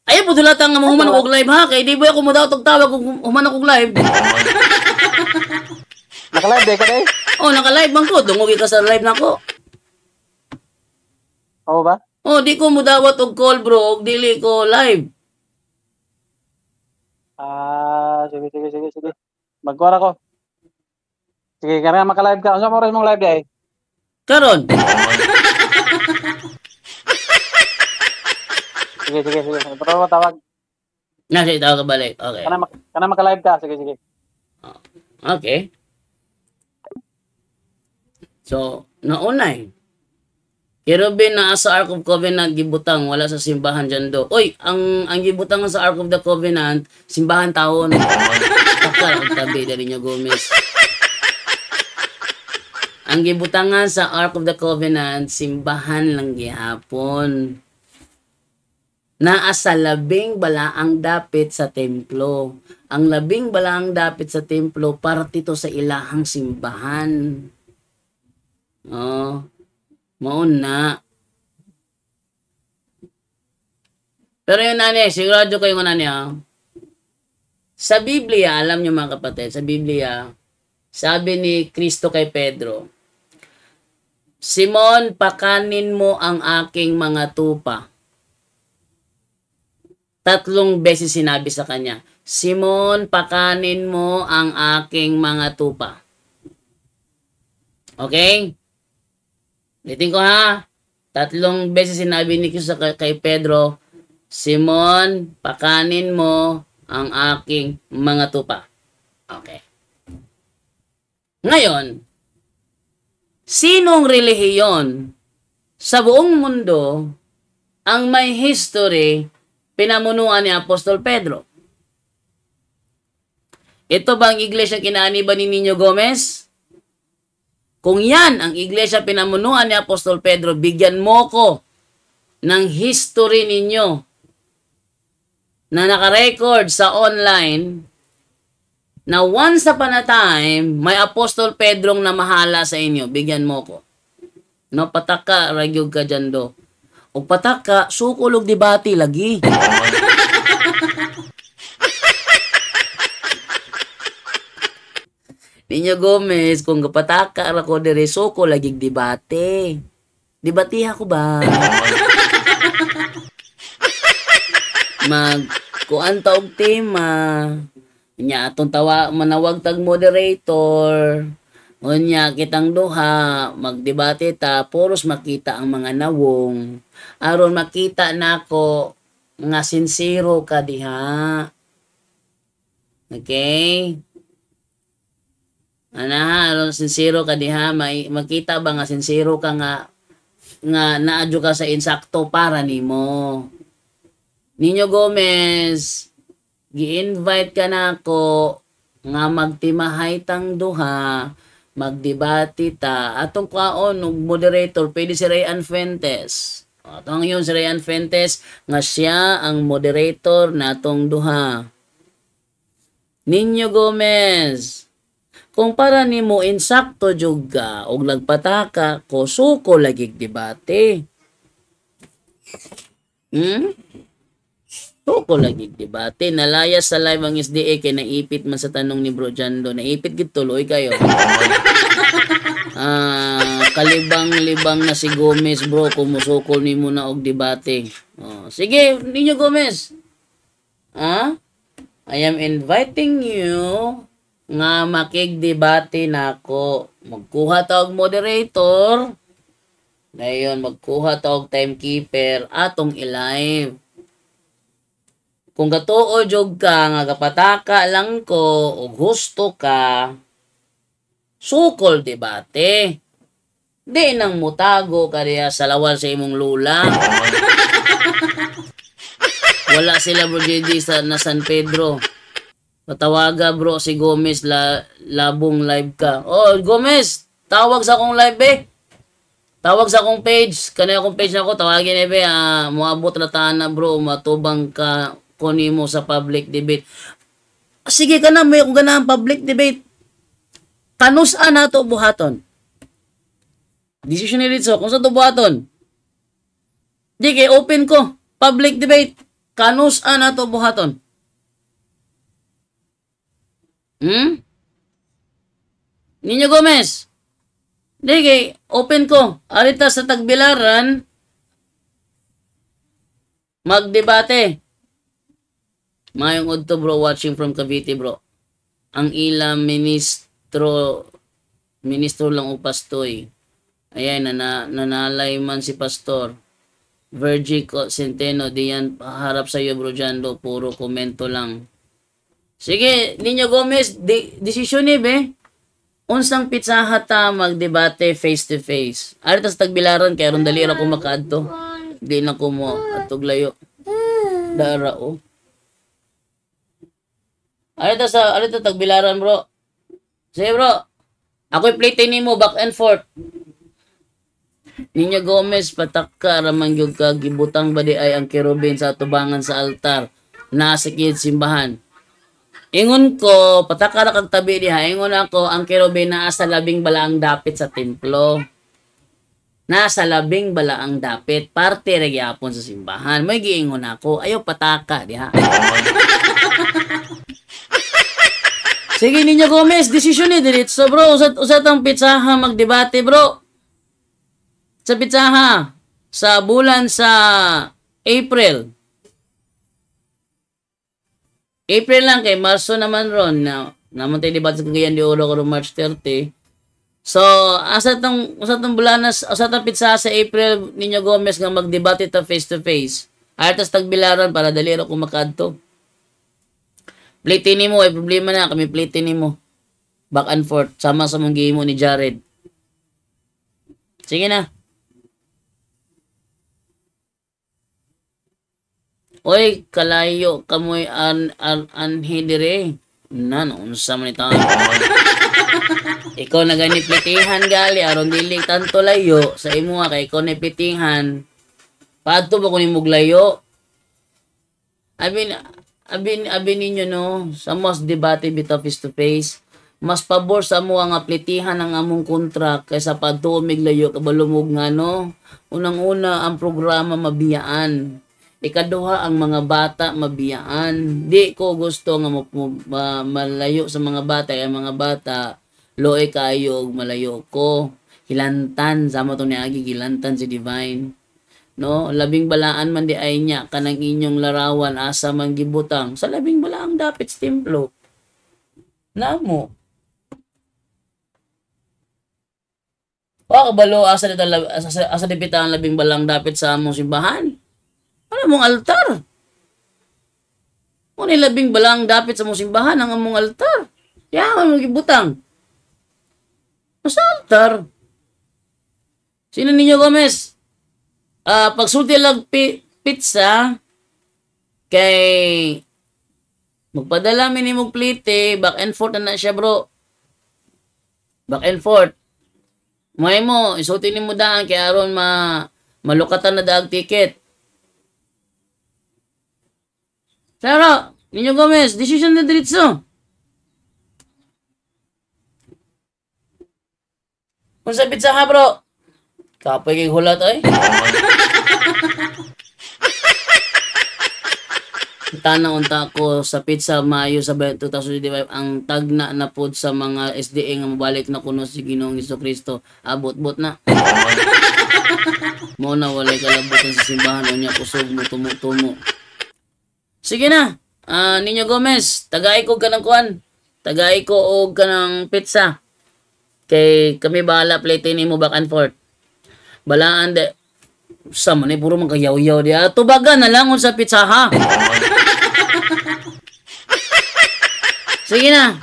S3: ayaw po dulatang nga mahuman akong live ha. Kay di ba ako mo daw tawag kung human akong live.
S4: Naka-live day ka day?
S3: Naka-live man ko. Dungugi ka sa live na ko.
S4: Oo ba?
S3: Di ko mo dawat og call bro. Og dili ko live.
S4: Sige. Magkuha ko. Sige, kaya maka-live ka. Ano mo rin mong live day?
S3: Karon.
S4: Sige. Pero tawag.
S3: Sige, tawag ka balik. Okay.
S4: Kana maka-live ka. Sige.
S3: Okay. So, naunay. Kirubin na sa Ark of Covenant gibutang wala sa simbahan dyan do. Ang gibutang sa Ark of the Covenant, simbahan taon. Takal ang tabi dali nyo Gomez. Ang gibutangan sa Ark of the Covenant, simbahan lang gihapon. Naa sa labing balaang dapit sa templo. Ang labing balaang dapit sa templo para tito sa ilahang simbahan. Maun na. Pero yun nani, sigurado kayo nga nani Sa Biblia, alam nyo mga kapatid, sa Biblia, sabi ni Kristo kay Pedro, Simon, pakanin mo ang aking mga tupa. 3 beses sinabi sa kanya, Simon, pakanin mo ang aking mga tupa. Okay? Litin ko ha. 3 beses sinabi ni Kristo kay Pedro, Simon, pakanin mo ang aking mga tupa. Okay. Ngayon, sinong relihiyon sa buong mundo ang may history pinamunuan ni Apostol Pedro? Ito ba ang iglesia kinaani ba ni Niño Gomez? Kung yan ang iglesia pinamunuan ni Apostol Pedro, bigyan mo ko ng history ninyo na nakarecord sa online na once upon a time, may Apostol Pedrong namahala sa inyo. Bigyan mo ko. No, pataka, ragyog ka dyan do. O pataka, sukulog debate lagi. Niño Gomez, kung kapataka ako dire soko lagig debate. Debatiha ko ba? Kuan ta og tema. Nya atong manawag tag moderator. Unya kitang duha magdebate ta puros makita ang mga nawong. Aron makita nako nga sincero ka diha. Okay? Aron sincero ka diha, makita ba nga sincero ka nga naadyo ka sa insakto para nimo. Niño Gomez, gi-invite ka nako nga magtimahay tang duha, magdebate ta. Atong kaon og moderator pwede si Rayan Fuentes. Atong yun si Rayan Fuentes nga siya ang moderator natong duha. Niño Gomez, kung para nimo insakto jud ka og nagpataka ko suko lagig debate. Suko lagig debate. Nalayas sa live ang SDA kay naipit man sa tanong ni Bro Jando. Naipit gid tuloy kayo. Kalibang-libang na si Gomez bro kung musukol nimo na og debate. Sige, Niño Gomez. I am inviting you nga makigdebate nako. Magkuha ta og moderator. Dayon magkuha ta og timekeeper atong i-live. Kung gatuo jog ka nga kapataka lang ko o gusto ka, sukol debate. Di nang mutago ka diya sa lawal sa imong lula. Wala sila bro JD na San Pedro. Patawaga bro si Gomez labong live ka. Gomez, tawag sa akong live Tawag sa akong page, kanina akong page na ako, tawagin ebe, muabot na taan na bro, matubang ka kuni mo sa public debate. Sige ka na, may kung ganahan public debate. Kanus-an na to buhaton. Decision ni Ritso, kung sa to buhaton. Di kay open ko, public debate. Kanus-an na to buhaton. Ninyo Gomez. Di kay open ko. Arita sa Tagbilaran, magdebate. Mayong udto bro, watching from Cavite bro. Ang ilang ministro lang o pastoy. Ayan, nanalay man si pastor. Virgie Centeno, diyan harap sa iyo bro Jando, puro komento lang. Sige, Ninyo Gomez, desisyon ni be. Unsang pitsaha ta magdebate face to face. Arita sa Tagbilaran kay aron dali ra ko makaadto. Di na ko mo atog layo. Dara o. Arita Tagbilaran bro. Sige bro. Ako'y plate nimo back and forth. Ninyo Gomez patakka ramang gyud ka gibutang ba di ay ang kerubin sa tubangan sa altar. Nasa kid simbahan. Ingon ko, pataka na kag tabi diha, ingon ako, ang kerubin naa sa labing balaang dapit sa templo. Nasa labing balaang dapit, parte ra gyapon sa simbahan. May giingon ako, ayaw pataka diha. Sige Ninyo Gomez, desisyon ni diretso bro, usat ang pitsaha magdebate bro. Sa pitsaha, sa bulan sa April lang kay Marso naman ron na naman tayo debate sa Cagayan de Oro karo March 30. So, asa tong bulanas, asa tong pitsa sa April Ninyo Gomez nga magdebate ta face to face. Artas Tagbilaran para dali ra ko makadto. Plate nimo ay problema na kami plate nimo. Back and forth sama sa mong gihimo ni Jared. Sige na. Oy, kalayo kamoy anhidire. Unsa man ita? Ikaw na gani plitihan gali aron dili tanto layo sa imo kay ikaw na plitihan. Padto ba ko nimog layo? Abin ninyo no, sa mas debate bitaw face to face. Mas pabor sa mo ang aplitihan ng among kontrak kaysa padto miglayo kabalumog nga no. Unang-una ang programa mabiyaan. Ikaduha ang mga bata mabiyaan. Di ko gusto nga malayo sa mga bata. Kaya mga bata, loe kayo malayo ko. Hilantan, sama to ni Agi, hilantan si Divine. No, labing balaan man di ay niya, kanang inyong larawan, asa man gibutang. Sa labing balaan dapit sa templo. Namo. Kabalo, asa dipita ang labing balang dapit sa among simbahan. Ano mong altar? Kung labing balang dapit sa mong simbahan ang among altar. Yaman mong gibutang. Sa altar. Sino Ninyo Gomez? Pagsulti lang pizza, kay magpadala minimong plite, back and forth na siya bro. Back and forth. May mo, isulti ni mo daan, kaya aron malukatan na daag ticket. Pero, Ninyo Gomez, decision na diretso. Kung sa pizza ha, bro. Kapoy kay hulat ay. Tanang unta ko sa pizza Mayo sa 2025 ang tagna na pod sa mga SDA nga mabalik na kuno si Ginoong Jesucristo. Abot-bot na. Mo na walay kalabutan sa simbahan unya kusog mo tumo-tumo. Sige na. Ninyo Gomez, tagay ko ka ng kuan. Tagay ko og kanang pizza. Kay kami bahala plate ni mo back and forth. Balaan de sa man puro man kayaw-yaw dia. Tubagan na lang sa pizza ha. Sige na.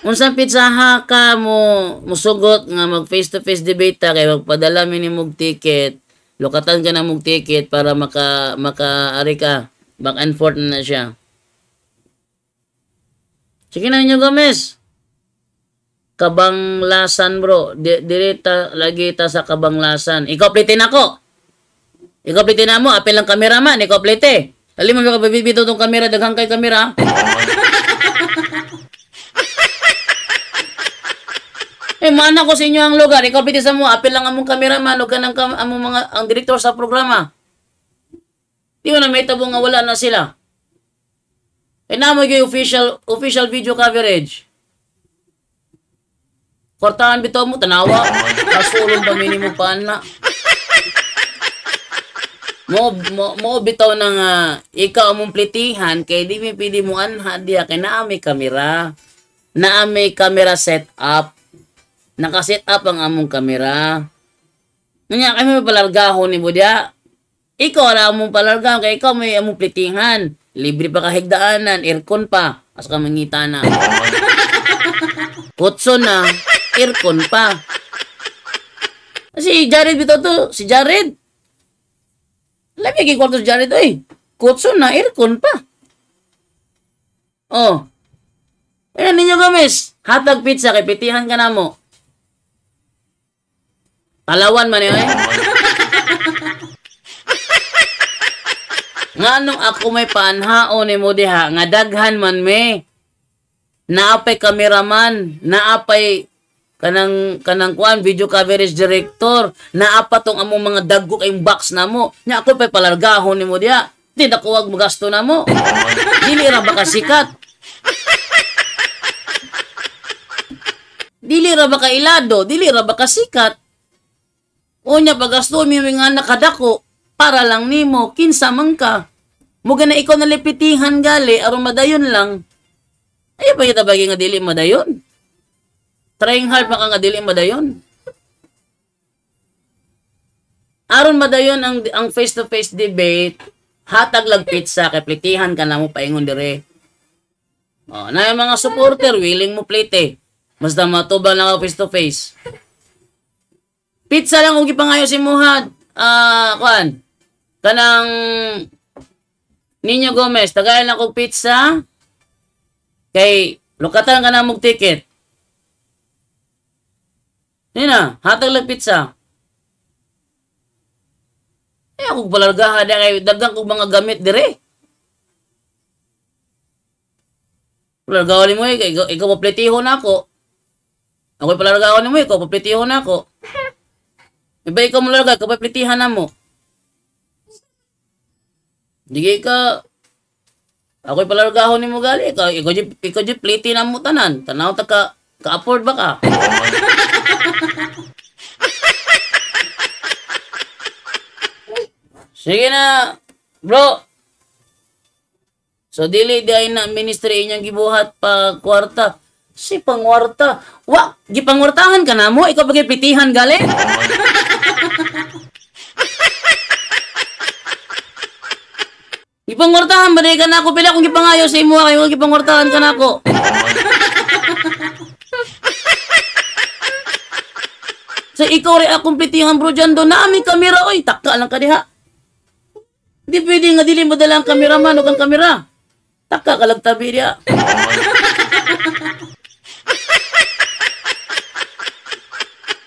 S3: Unsang pizza ha ka mo musugot nga mag face to face debate ta kay magpadala mi nimog ticket. Lokatan ka na mog ticket para maka-ari ka. Back and forth na siya. Sige na Ninyo Gomez. Kabanglasan bro. Dirita lagi ta sa Kabanglasan. Ikaw plitin ako. Ikaw plitin na mo. Apil ang kameraman. Ikaw plite. Dali mo ka babibito tong kamera. Daghang kay kamera. Mana ko sa inyo ang lugar. Ikaw plite sa mo. Apil lang among kameraman. O kanang among mga ang direktor sa programa. Di mo na may tabong nga wala na sila. Namoy kayo official video coverage. Kortahan bitaw mo, tanawa. Kasulong pa minimum pa na. Mo bitaw ng ikaw among plitihan, kay di mi pili mo anha diya, kay naamay kamera. Naamay camera set up. Naka-set up ang among kamera. Nga kami palargahon ni mo diya. Ikaw ala among palargahon, kay ikaw may among plitihan. Libre pa kahigdaanan, aircon pa. As ka mangita na. Kutso na. Aircon pa. Si Jared bito to. Si Jared. Labi kay kwarto si Jared. Oy. Kutso na. Aircon pa. Oh. Ayan ninyo gamis. Hatag pizza. Kay pitihan ka na mo. Palawan man yun eh. Nga nung ako may paanhaon ni mo diha. Nga daghan man me. Naapay kameraman. Naapay kanang kuan video coverage director na tong among mga daggo kayong box na mo nya ako pay palargahon nimo diya di na kuwag magasto na mo dili ra ba ka sikat dili ra ba ka ilado dili ra ba ka sikat unya pagasto mi nga nakadako para lang nimo kinsa man ka mo gana ikaw nalipitihan gali aron madayon lang ay pa kita bagi nga dili madayon. Trying hard pa ka nga dili madayon. Aron madayon ang face-to-face debate, hatag lag pizza kay plitihan ka na mo paingon dire. Oh, na yung mga supporter willing mo plite. Basta matubang lang face-to-face. Pizza lang kung gipangayo si Muhad. Kuan. Kanang Nino Gomez, tagayan lang kong pizza. Kay lukatan ka na mong ticket. Nina, hatag lang pizza. Ako palargahan na kayo, dagang kong mga gamit dire. Palargahan mo ikaw paplitiho na ako. Ako palargahan mo ikaw paplitiho na ako. Iba ikaw malarga, ikaw paplitihan na mo. Hindi ka, ako palargahan ni mo gali, ikaw di pliti na mo tanan. Tanaw ta ka-afford ba ka? Sige na, bro. So, dili di na ministry inyong gibuhat pa kwarta. Si pangwarta. Wa, gipangwartahan ka na mo? Ikaw bagay pitihan gali? Gipangwartahan ba ka na ako? Pila kung gipangayo sa imo, kayo gipangwartahan ka na ako. So, ikaw rin akong pitihan bro dyan doon. Naaming kamera, oy. Taka lang ka diha. Di pwede nga dili mo dala ang kameraman o kang kamera. Taka ka lang tabi diya.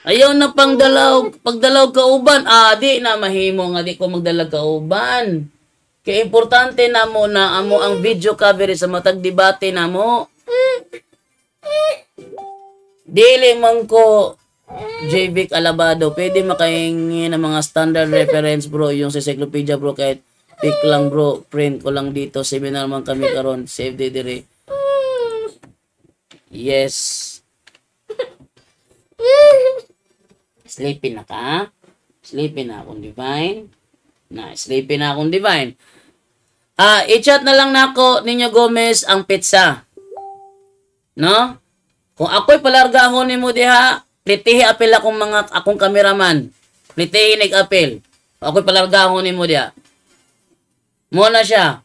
S3: Ayaw na pagdalaw kauban. Di na mahimo nga di ko magdala kauban. Kaya importante na mo na amo ang video coverage sa matag debate na mo. Dili man ko JVic Alabado, pwede makahingi ng mga standard reference bro, yung sa encyclopedia bro, kahit pick lang bro, print ko lang dito, seminar man kami karon, save day dire. Yes. Sleepy na ka? Sleepy na akong divine? Sleepy na akong divine. I-chat na lang nako ninyo Gomez ang pizza. No? Kung ako'y palargahon ni mo diha, plitihi apel akong kameraman. Plitihi nag-apel. Ako'y palargahon ni mo diha. Muna siya.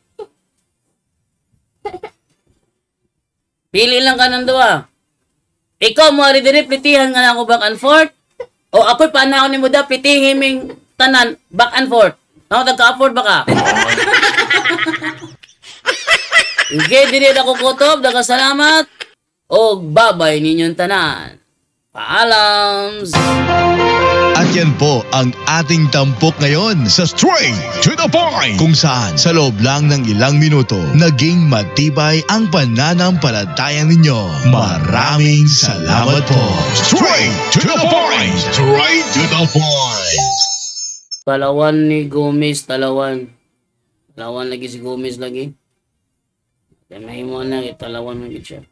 S3: Pili lang ka ng duwa. Ikaw mo ari dire plitihan nga na ako back and forth. O ako'y panahon ni mo da plitihi ming tanan back and forth. Ako tagka-afford ba ka? Okay, dire ako kutob. Daga salamat. O babay ninyong tanan. Paalam!
S2: At yan po ang ating tampok ngayon sa Straight to the Point, kung saan sa loob lang ng ilang minuto naging matibay ang pananampalataya ninyo. Maraming salamat po. Straight to the Point! Straight to the Point!
S3: Talawan ni Gomez, talawan. Talawan lagi si Gomez lagi. Kaya mahimo na, talawan mo siya.